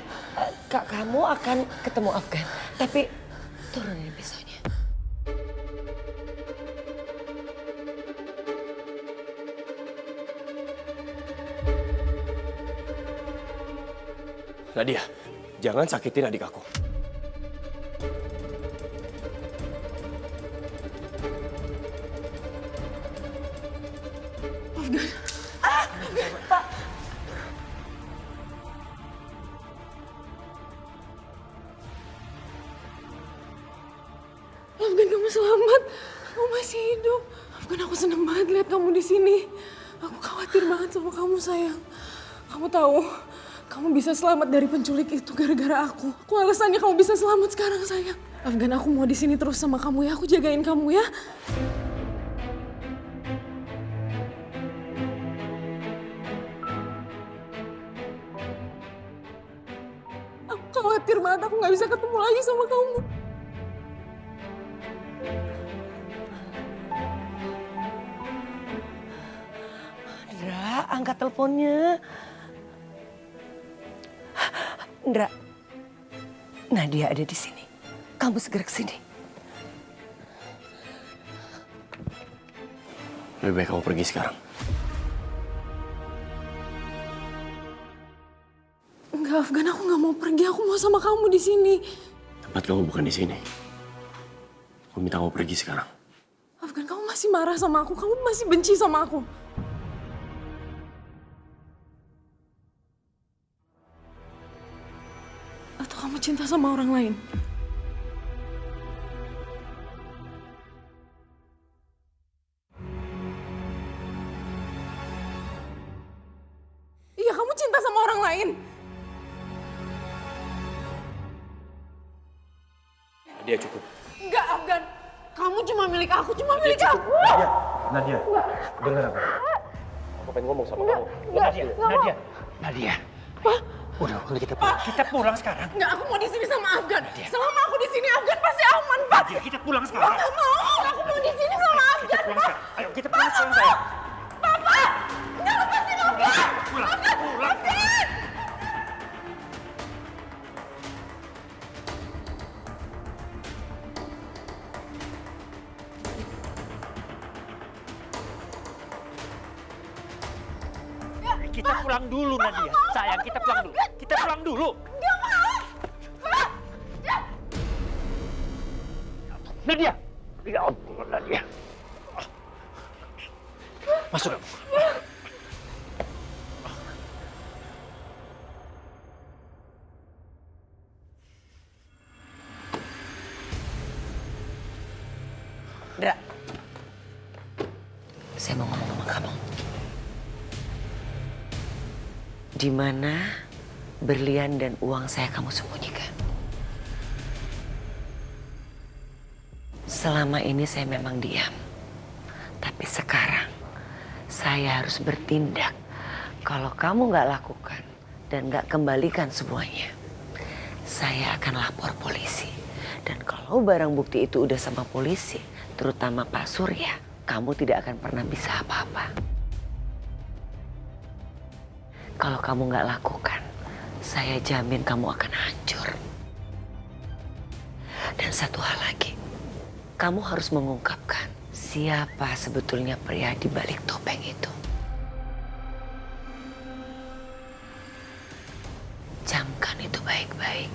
kamu akan ketemu Afgan. Tapi turunin pisaunya. Nadia, jangan sakitin adik aku. Afgan. Pak. Afgan, kamu selamat. Kamu masih hidup. Afgan, aku seneng banget lihat kamu di sini. Aku khawatir banget sama kamu, sayang. Kamu tahu, kamu bisa selamat dari penculik itu gara-gara aku. Aku alasannya kamu bisa selamat sekarang, sayang. Afgan, aku mau di sini terus sama kamu ya. Aku jagain kamu ya. Aku khawatir banget aku nggak bisa ketemu lagi sama kamu. Ndra, angkat teleponnya. Ndra, Nadia ada di sini. Kamu segera ke sini. Lebih baik kamu pergi sekarang. Enggak, Afgan, aku nggak mau pergi. Aku mau sama kamu di sini. Tempat kamu bukan di sini. Aku minta kamu pergi sekarang. Afgan, kamu masih marah sama aku. Kamu masih benci sama aku. Atau kamu cinta sama orang lain? Iya, kamu cinta sama orang lain. Nadia, cukup. Enggak, Afgan. Kamu cuma milik aku, aku. Nadia, dengar apa? Aku pengen ngomong sama kamu. Nadia. Udah kita pulang sekarang. Enggak, aku mau di sini sama Afgan. Selama aku di sini, Afgan pasti aman, Pak. Nadia, kita pulang sekarang. Nggak mau. Aku mau di sini sama Afgan, Pak. Ayo kita pulang sekarang, sayang. Bapak, nggak lepasin Afgan. Pulang. Afgan. Kita pulang dulu, Nadia. Sayang, kita pulang dulu. Kita pulang dulu. Gak mau. Nadia. Ya ampun, Nadia. Masuk kamu. Dra, saya mau ngomong sama kamu. Di mana berlian dan uang saya kamu sembunyikan? Selama ini saya memang diam. Tapi sekarang saya harus bertindak. Kalau kamu nggak lakukan dan nggak kembalikan semuanya, saya akan lapor polisi. Dan kalau barang bukti itu udah sama polisi, terutama Pak Surya, kamu tidak akan pernah bisa apa-apa. Kalau kamu nggak lakukan, saya jamin kamu akan hancur. Dan satu hal lagi, kamu harus mengungkapkan siapa sebetulnya pria di balik topeng itu. Camkan itu baik-baik.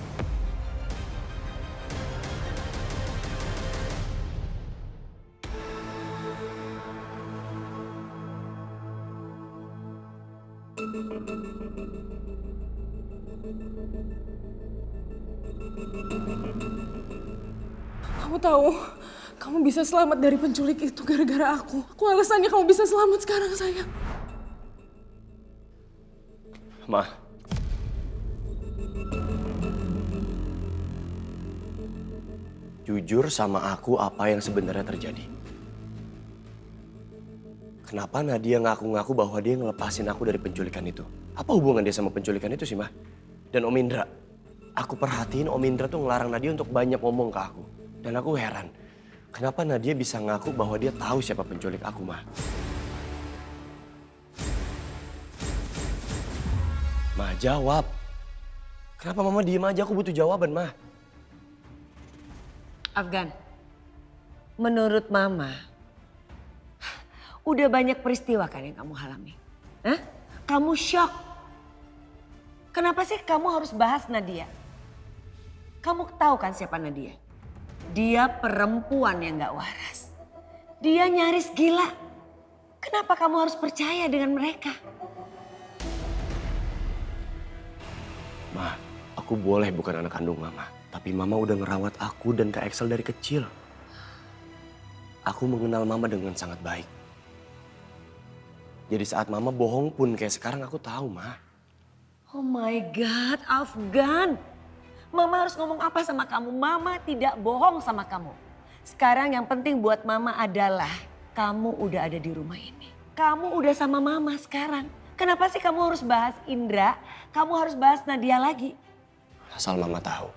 Kamu tahu, kamu bisa selamat dari penculik itu gara-gara aku. Aku alasannya kamu bisa selamat sekarang, sayang. Ma. Jujur sama aku apa yang sebenarnya terjadi. Kenapa Nadia ngaku-ngaku bahwa dia ngelepasin aku dari penculikan itu? Apa hubungan dia sama penculikan itu sih, Ma? Dan Om Indra, aku perhatiin Om Indra tuh ngelarang Nadia untuk banyak ngomong ke aku. Dan aku heran, kenapa Nadia bisa ngaku bahwa dia tahu siapa penculik aku, Ma? Ma, jawab. Kenapa Mama diem aja? Aku butuh jawaban, Ma. Afgan, menurut Mama, udah banyak peristiwa kan yang kamu alami? Hah? Kamu shock. Kenapa sih kamu harus bahas Nadia? Kamu tahu kan siapa Nadia? Dia perempuan yang gak waras. Dia nyaris gila. Kenapa kamu harus percaya dengan mereka? Ma, aku boleh bukan anak kandung Mama. Tapi Mama udah ngerawat aku dan Kak Excel dari kecil. Aku mengenal Mama dengan sangat baik. Jadi saat Mama bohong pun kayak sekarang aku tahu, Ma. Oh my God, Afgan. Mama harus ngomong apa sama kamu? Mama tidak bohong sama kamu. Sekarang yang penting buat Mama adalah kamu udah ada di rumah ini. Kamu udah sama Mama sekarang. Kenapa sih kamu harus bahas Indra? Kamu harus bahas Nadia lagi. Asal Mama tahu.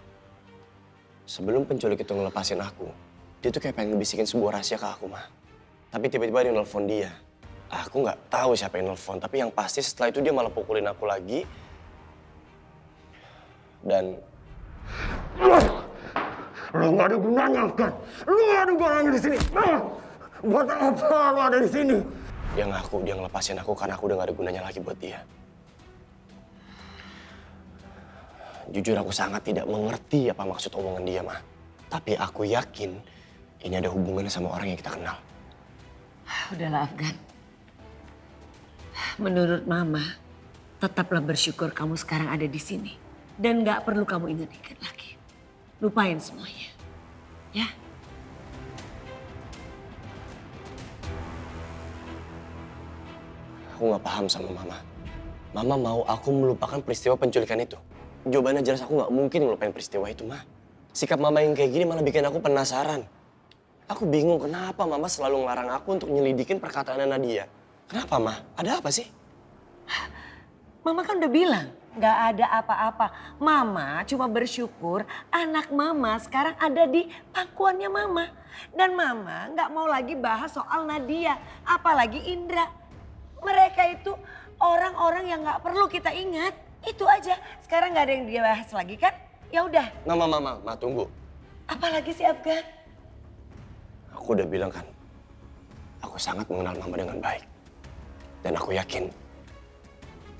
Sebelum penculik itu ngelepasin aku, dia tuh kayak pengen ngebisikin sebuah rahasia ke aku, Ma. Tapi tiba-tiba dia nelfon dia. Aku nggak tahu siapa yang nelfon, tapi yang pasti setelah itu dia malah pukulin aku lagi. Dan Lu gak ada gunanya, kan? Lu gak ada gunanya di sini. Buat apa lu ada di sini? dia ngaku dia ngelepasin aku karena aku udah gak ada gunanya lagi buat dia. Jujur aku sangat tidak mengerti apa maksud omongan dia, Ma. Tapi aku yakin ini ada hubungannya sama orang yang kita kenal. Udahlah, Afgan. Menurut Mama, tetaplah bersyukur kamu sekarang ada di sini. Dan gak perlu kamu ingat-ingat lagi. Lupain semuanya. Ya? Aku gak paham sama Mama. Mama mau aku melupakan peristiwa penculikan itu. Jawabannya jelas aku gak mungkin ngelupain peristiwa itu, Ma. Sikap Mama yang kayak gini malah bikin aku penasaran. Aku bingung kenapa Mama selalu ngelarang aku untuk nyelidikin perkataan Nadia. Kenapa, Ma? Ada apa sih? Mama kan udah bilang gak ada apa-apa. Mama cuma bersyukur anak Mama sekarang ada di pangkuannya Mama. Dan Mama gak mau lagi bahas soal Nadia, apalagi Indra. Mereka itu orang-orang yang gak perlu kita ingat. Itu aja. Sekarang gak ada yang dia bahas lagi kan? Ya udah. Ma, tunggu. Apalagi sih, Afgan? Aku udah bilang kan, aku sangat mengenal Mama dengan baik. Dan aku yakin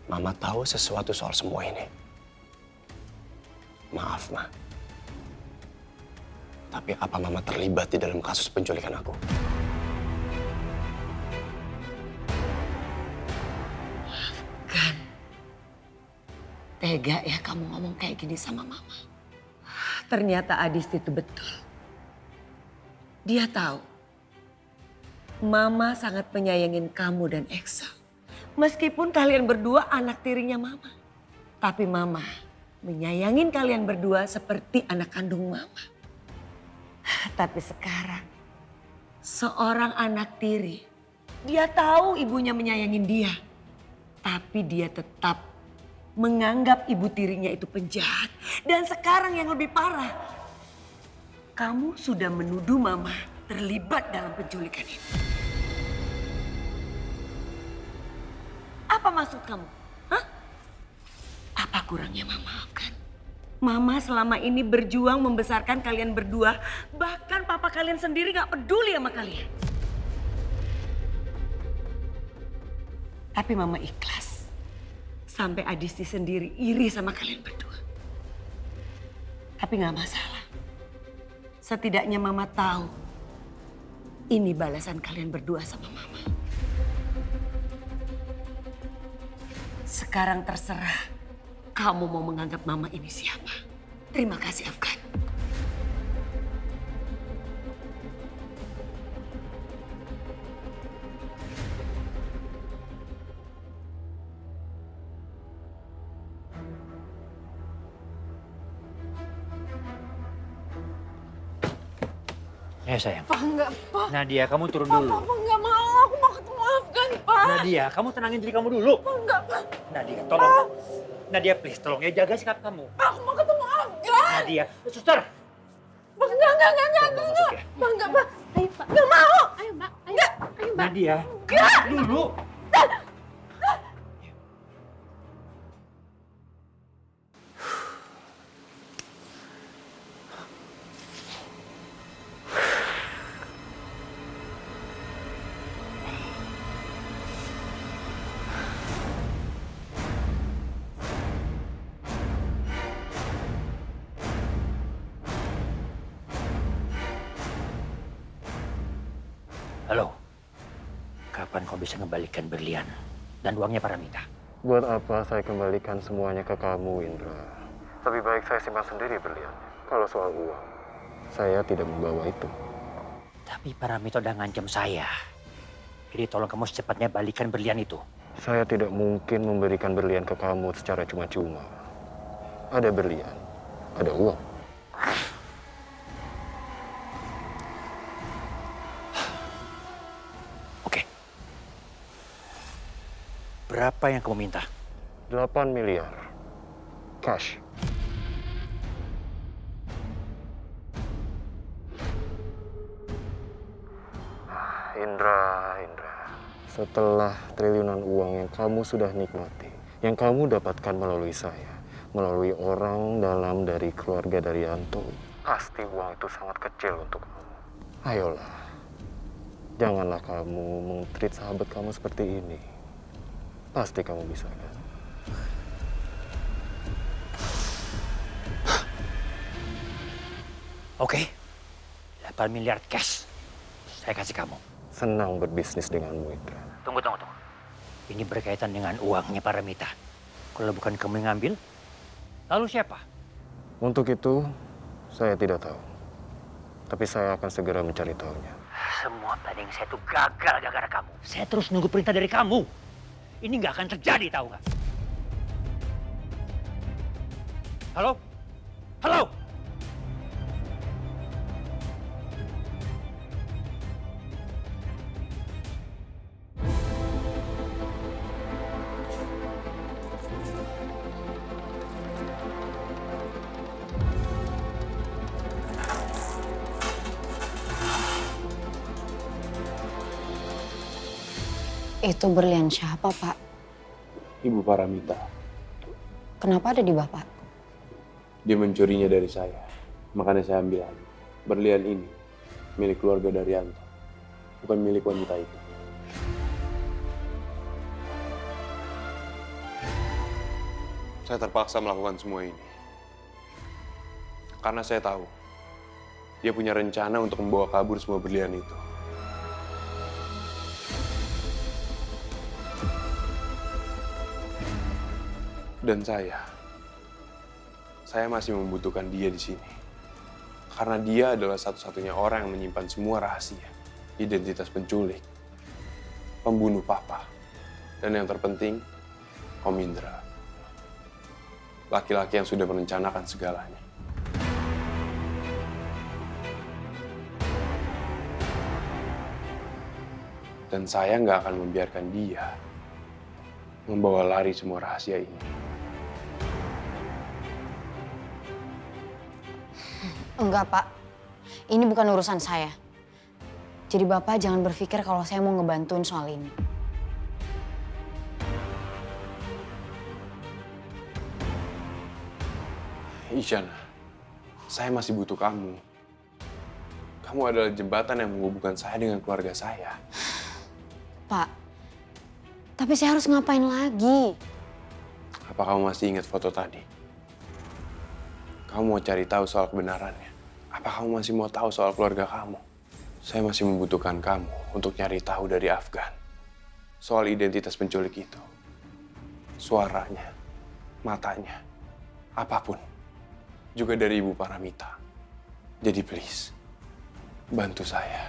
Mama tahu sesuatu soal semua ini. Maaf, Ma. Tapi apa Mama terlibat di dalam kasus penculikan aku? Kan, tega ya kamu ngomong kayak gini sama Mama. Ternyata Adis itu betul. Dia tahu Mama sangat menyayangin kamu dan Eksa. Meskipun kalian berdua anak tirinya Mama. Tapi Mama menyayangin kalian berdua seperti anak kandung Mama. Tapi sekarang seorang anak tiri, dia tahu ibunya menyayangin dia. Tapi dia tetap menganggap ibu tirinya itu penjahat. Dan sekarang yang lebih parah, kamu sudah menuduh Mama terlibat dalam penculikan ini. Apa maksud kamu? Hah? Apa kurangnya Mama, kan? Mama selama ini berjuang membesarkan kalian berdua. Bahkan papa kalian sendiri gak peduli sama kalian. Tapi Mama ikhlas. Sampai Adisti sendiri iri sama kalian berdua. Tapi gak masalah. Setidaknya Mama tahu ini balasan kalian berdua sama Mama. Sekarang terserah kamu mau menganggap Mama ini siapa. Terima kasih, Afgan. Sayang. Pak, enggak, Pak. Nadia, kamu turun dulu. Papa enggak mau, aku mau ketemu Afgan, Pak. Nadia, kamu tenangin diri kamu dulu. Pak, enggak, Pak. Nadia, tolong. Nadia, please, tolong ya, jaga sikap kamu. Aku mau ketemu Afgan. Nadia, suster. Pak, enggak. Pak, enggak, Pak. Ayo, Pak. Enggak mau. Ayo, Mbak. Enggak. Ayo, Mbak. Nadia, Enggak. dulu. Halo, kapan kau bisa kembalikan berlian dan uangnya Paramita? Buat apa saya kembalikan semuanya ke kamu, Indra? Lebih baik saya simpan sendiri berliannya. Kalau soal uang, saya tidak membawa itu. Tapi Paramita udah ngancam saya. Jadi tolong kamu secepatnya balikan berlian itu. Saya tidak mungkin memberikan berlian ke kamu secara cuma-cuma. Ada berlian, ada uang. Berapa yang kamu minta? 8 miliar. Cash. Indra. Setelah triliunan uang yang kamu sudah nikmati, yang kamu dapatkan melalui saya, melalui orang dalam dari keluarga Daryanto, pasti uang itu sangat kecil untuk kamu. Ayolah, janganlah kamu meng-treat sahabat kamu seperti ini. Pasti kamu bisa, kan? Oke, 8 miliar cash. Saya kasih kamu. Senang berbisnis denganmu, Indra. Tunggu. Ini berkaitan dengan uangnya Paramita. Kalau bukan kamu yang ngambil, lalu siapa? Untuk itu, saya tidak tahu. Tapi saya akan segera mencari tahunya. Semua planning saya itu gagal gara-gara kamu. Saya terus nunggu perintah dari kamu. Ini nggak akan terjadi, tahu nggak? Halo? Itu berlian siapa, Pak? Ibu Paramita. Kenapa ada di Bapak? Dia mencurinya dari saya. Makanya saya ambil alih. Berlian ini milik keluarga Daryanto. Bukan milik wanita itu. Saya terpaksa melakukan semua ini. Karena saya tahu, dia punya rencana untuk membawa kabur semua berlian itu. Dan saya masih membutuhkan dia di sini. Karena dia adalah satu-satunya orang yang menyimpan semua rahasia. Identitas penculik, pembunuh papa, dan yang terpenting, Om Indra. Laki-laki yang sudah merencanakan segalanya. Dan saya nggak akan membiarkan dia membawa lari semua rahasia ini. Enggak, Pak. Ini bukan urusan saya. Jadi Bapak jangan berpikir kalau saya mau ngebantuin soal ini. Isyana, saya masih butuh kamu. Kamu adalah jembatan yang menghubungkan saya dengan keluarga saya. Pak, tapi saya harus ngapain lagi? Apa kamu masih ingat foto tadi? Kamu mau cari tahu soal kebenarannya? Apa kamu masih mau tahu soal keluarga kamu? Saya masih membutuhkan kamu untuk nyari tahu dari Afgan. Soal identitas penculik itu. Suaranya, matanya, apapun. Juga dari Ibu Paramita. Jadi please, bantu saya.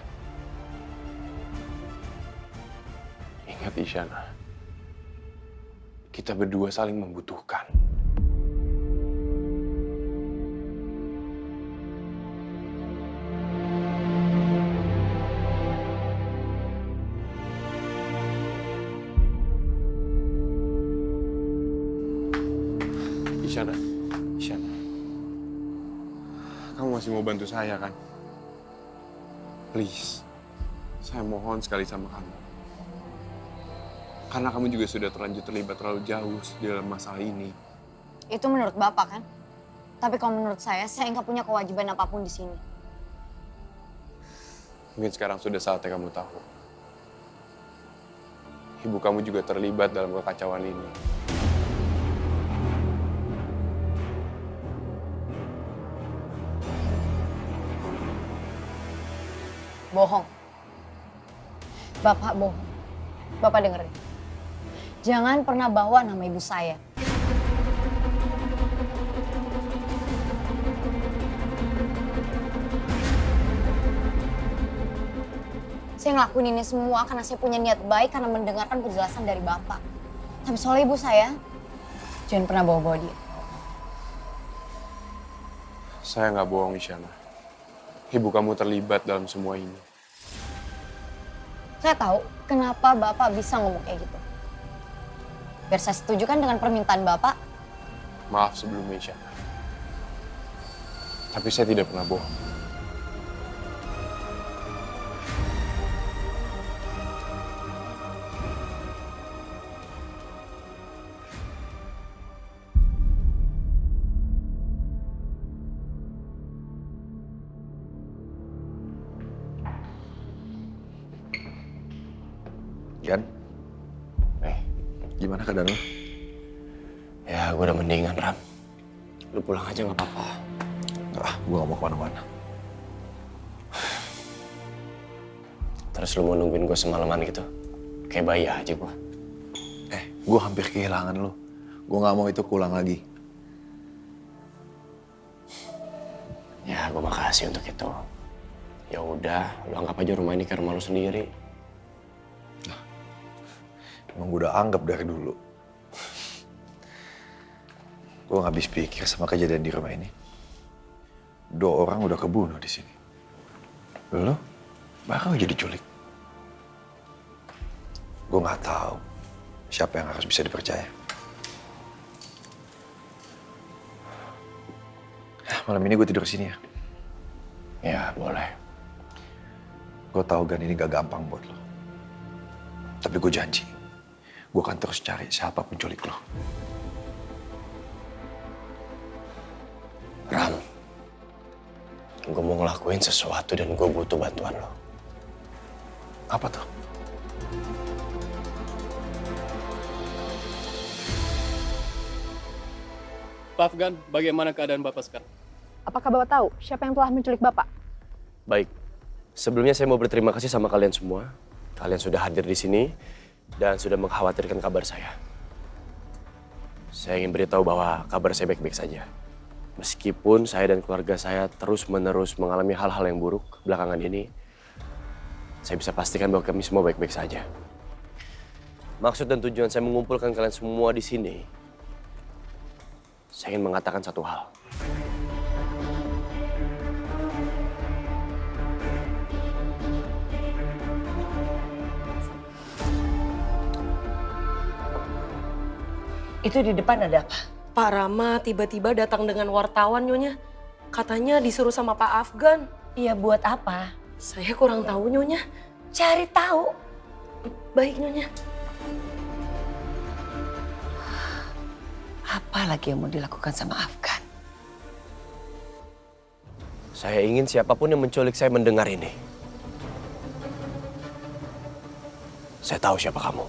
Ingat Isyana, kita berdua saling membutuhkan. Isyana, kamu masih mau bantu saya kan? Please, saya mohon sekali sama kamu. Karena kamu juga sudah terlanjur terlibat terlalu jauh di dalam masalah ini. Itu menurut Bapak kan? Tapi kalau menurut saya nggak punya kewajiban apapun di sini. Mungkin sekarang sudah saatnya kamu tahu. Ibu kamu juga terlibat dalam kekacauan ini. Bohong. Bapak bohong. Bapak dengerin. Jangan pernah bawa nama ibu saya. Saya ngelakuin ini semua karena saya punya niat baik karena mendengarkan penjelasan dari Bapak. Tapi soal ibu saya, jangan pernah bawa-bawa dia. Saya nggak bohong, Isyana. Ibu kamu terlibat dalam semua ini. Saya tahu kenapa Bapak bisa ngomong kayak gitu. Biar saya setuju kan dengan permintaan Bapak. Maaf sebelumnya, Isyana. Tapi saya tidak pernah bohong. Gan, gimana keadaan lo? Ya, gue udah mendingan, Ram. Lu pulang aja nggak apa-apa. Gue gak mau kemana-mana. Terus lu mau nungguin gue semalaman gitu? Kayak bayi aja gue. Gue hampir kehilangan lo. Gue gak mau itu keulang lagi. Ya, gue makasih untuk itu. Ya udah, lu anggap aja rumah ini kayak rumah lu sendiri. Emang gue udah anggap dari dulu. Gue gak habis pikir sama kejadian di rumah ini. 2 orang udah kebunuh di sini. Lo baru aja diculik. Gue gak tahu siapa yang harus bisa dipercaya. Malam ini gue tidur sini ya. Ya, boleh. Gue tahu Gan ini gak gampang buat lo. Tapi gue janji, gue akan terus cari siapa penculik lo. Ram, gue mau ngelakuin sesuatu dan gue butuh bantuan lo. Apa tuh? Pak Afgan, bagaimana keadaan Bapak sekarang? Apakah Bapak tahu siapa yang telah menculik Bapak? Baik, sebelumnya saya mau berterima kasih sama kalian semua. Kalian sudah hadir di sini dan sudah mengkhawatirkan kabar saya. Saya ingin beritahu bahwa kabar saya baik-baik saja. Meskipun saya dan keluarga saya terus-menerus mengalami hal-hal yang buruk belakangan ini, saya bisa pastikan bahwa kami semua baik-baik saja. Maksud dan tujuan saya mengumpulkan kalian semua di sini, saya ingin mengatakan satu hal. Itu di depan ada apa? Pak Rama tiba-tiba datang dengan wartawan, Nyonya. Katanya disuruh sama Pak Afgan. Iya, buat apa? Saya kurang tahu, Nyonya. Cari tahu. Baik, Nyonya. Apa lagi yang mau dilakukan sama Afgan? Saya ingin siapapun yang menculik saya mendengar ini. Saya tahu siapa kamu.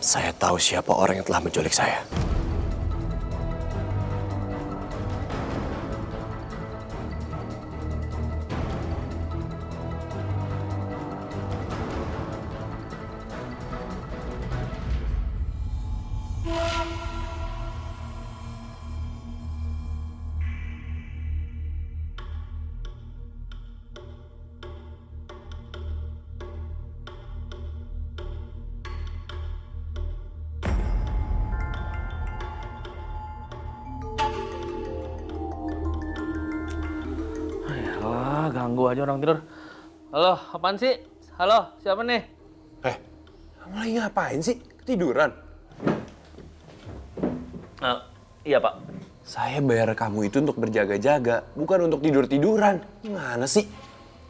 Saya tahu siapa orang yang telah menculik saya. Wah, ganggu aja orang tidur. Halo, apaan sih? Halo, siapa nih? Kamu lagi ngapain sih? Ketiduran? Iya, Pak. Saya bayar kamu itu untuk berjaga-jaga, bukan untuk tidur-tiduran. Gimana sih?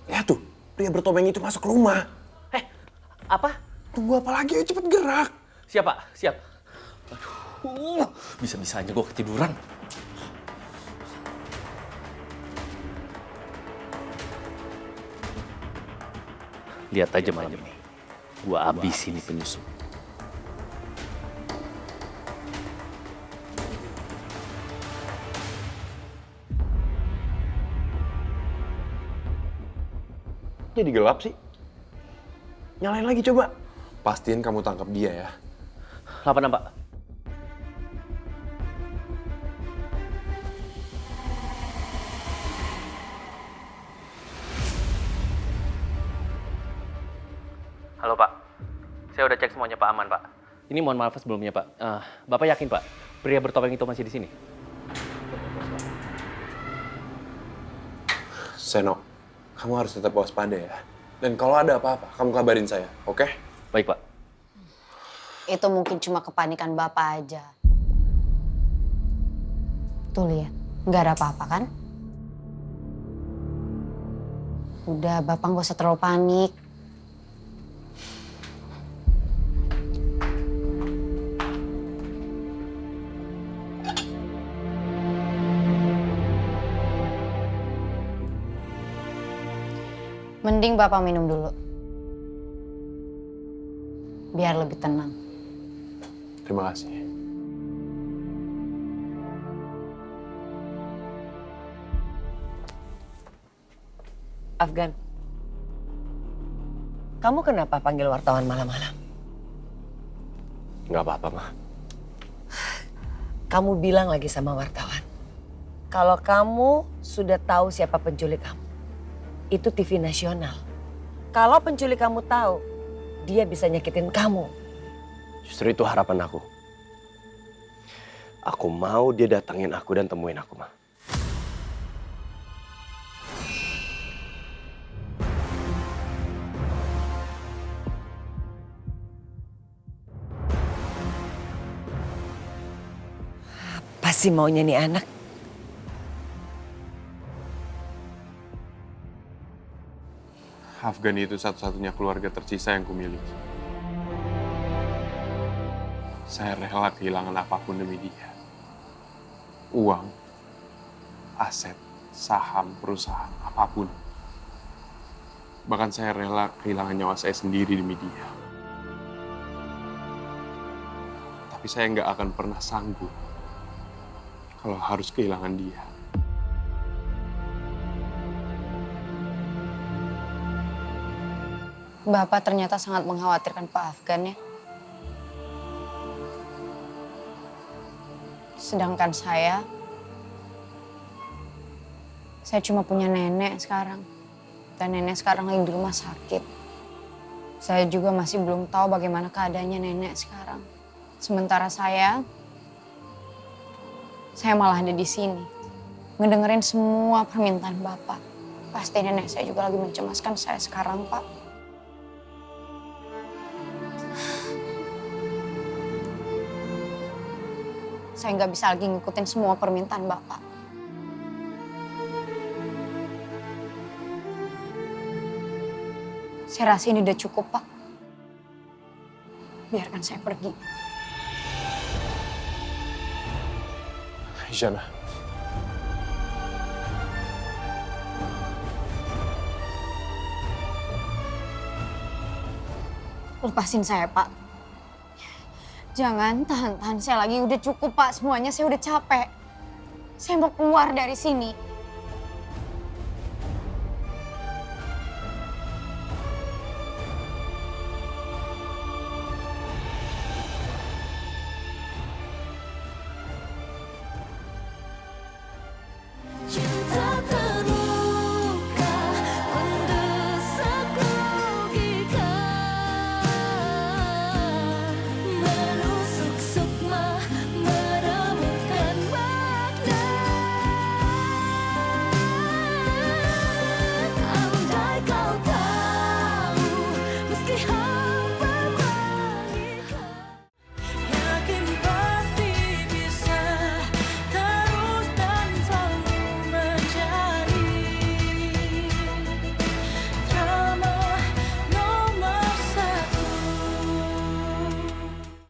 Lihat tuh, pria bertopeng itu masuk ke rumah. Apa? Tunggu apa lagi? Ayo cepet gerak. Siap, Pak. Siap. Aduh, bisa-bisanya gue ketiduran. Lihat aja malam ini. Gua abis ini penyusup. Jadi gelap sih. Nyalain lagi coba. Pastiin kamu tangkap dia ya. Apa Pak? Halo Pak, saya udah cek semuanya Pak, aman Pak. Ini mohon maaf sebelumnya Pak. Bapak yakin Pak, pria bertopeng itu masih di sini? Seno, kamu harus tetap waspada ya. Dan kalau ada apa-apa, kamu kabarin saya, oke? Baik Pak. Itu mungkin cuma kepanikan Bapak aja. Tuh lihat, nggak ada apa-apa kan? Udah, Bapak nggak usah terlalu panik. Mending Bapak minum dulu. Biar lebih tenang. Terima kasih. Afgan, kamu kenapa panggil wartawan malam-malam? Nggak apa-apa, Ma. Kamu bilang lagi sama wartawan, kalau kamu sudah tahu siapa penculik kamu. Itu TV nasional. Kalau penculik kamu tahu, dia bisa nyakitin kamu. Justru itu harapan aku. Aku mau dia datangin aku dan temuin aku, Ma. Apa sih maunya nih anak? Afgan itu satu-satunya keluarga tersisa yang kumiliki. Saya rela kehilangan apapun demi dia. Uang, aset, saham, perusahaan, apapun. Bahkan saya rela kehilangan nyawa saya sendiri demi dia. Tapi Tapi saya nggak akan pernah sanggup kalau harus kehilangan dia. Bapak ternyata sangat mengkhawatirkan Pak Afgan ya. Sedangkan saya cuma punya nenek sekarang. Dan nenek sekarang lagi di rumah sakit. Saya juga masih belum tahu bagaimana keadaannya nenek sekarang. Sementara saya malah ada di sini. Ngedengerin semua permintaan Bapak. Pasti nenek saya juga lagi mencemaskan saya sekarang, Pak. Saya nggak bisa lagi ngikutin semua permintaan Bapak. Saya rasa ini udah cukup, Pak. Biarkan saya pergi. Isyana. Lepasin saya, Pak. Jangan tahan saya lagi. Udah cukup, Pak. Semuanya saya udah capek. Saya mau keluar dari sini. Cinta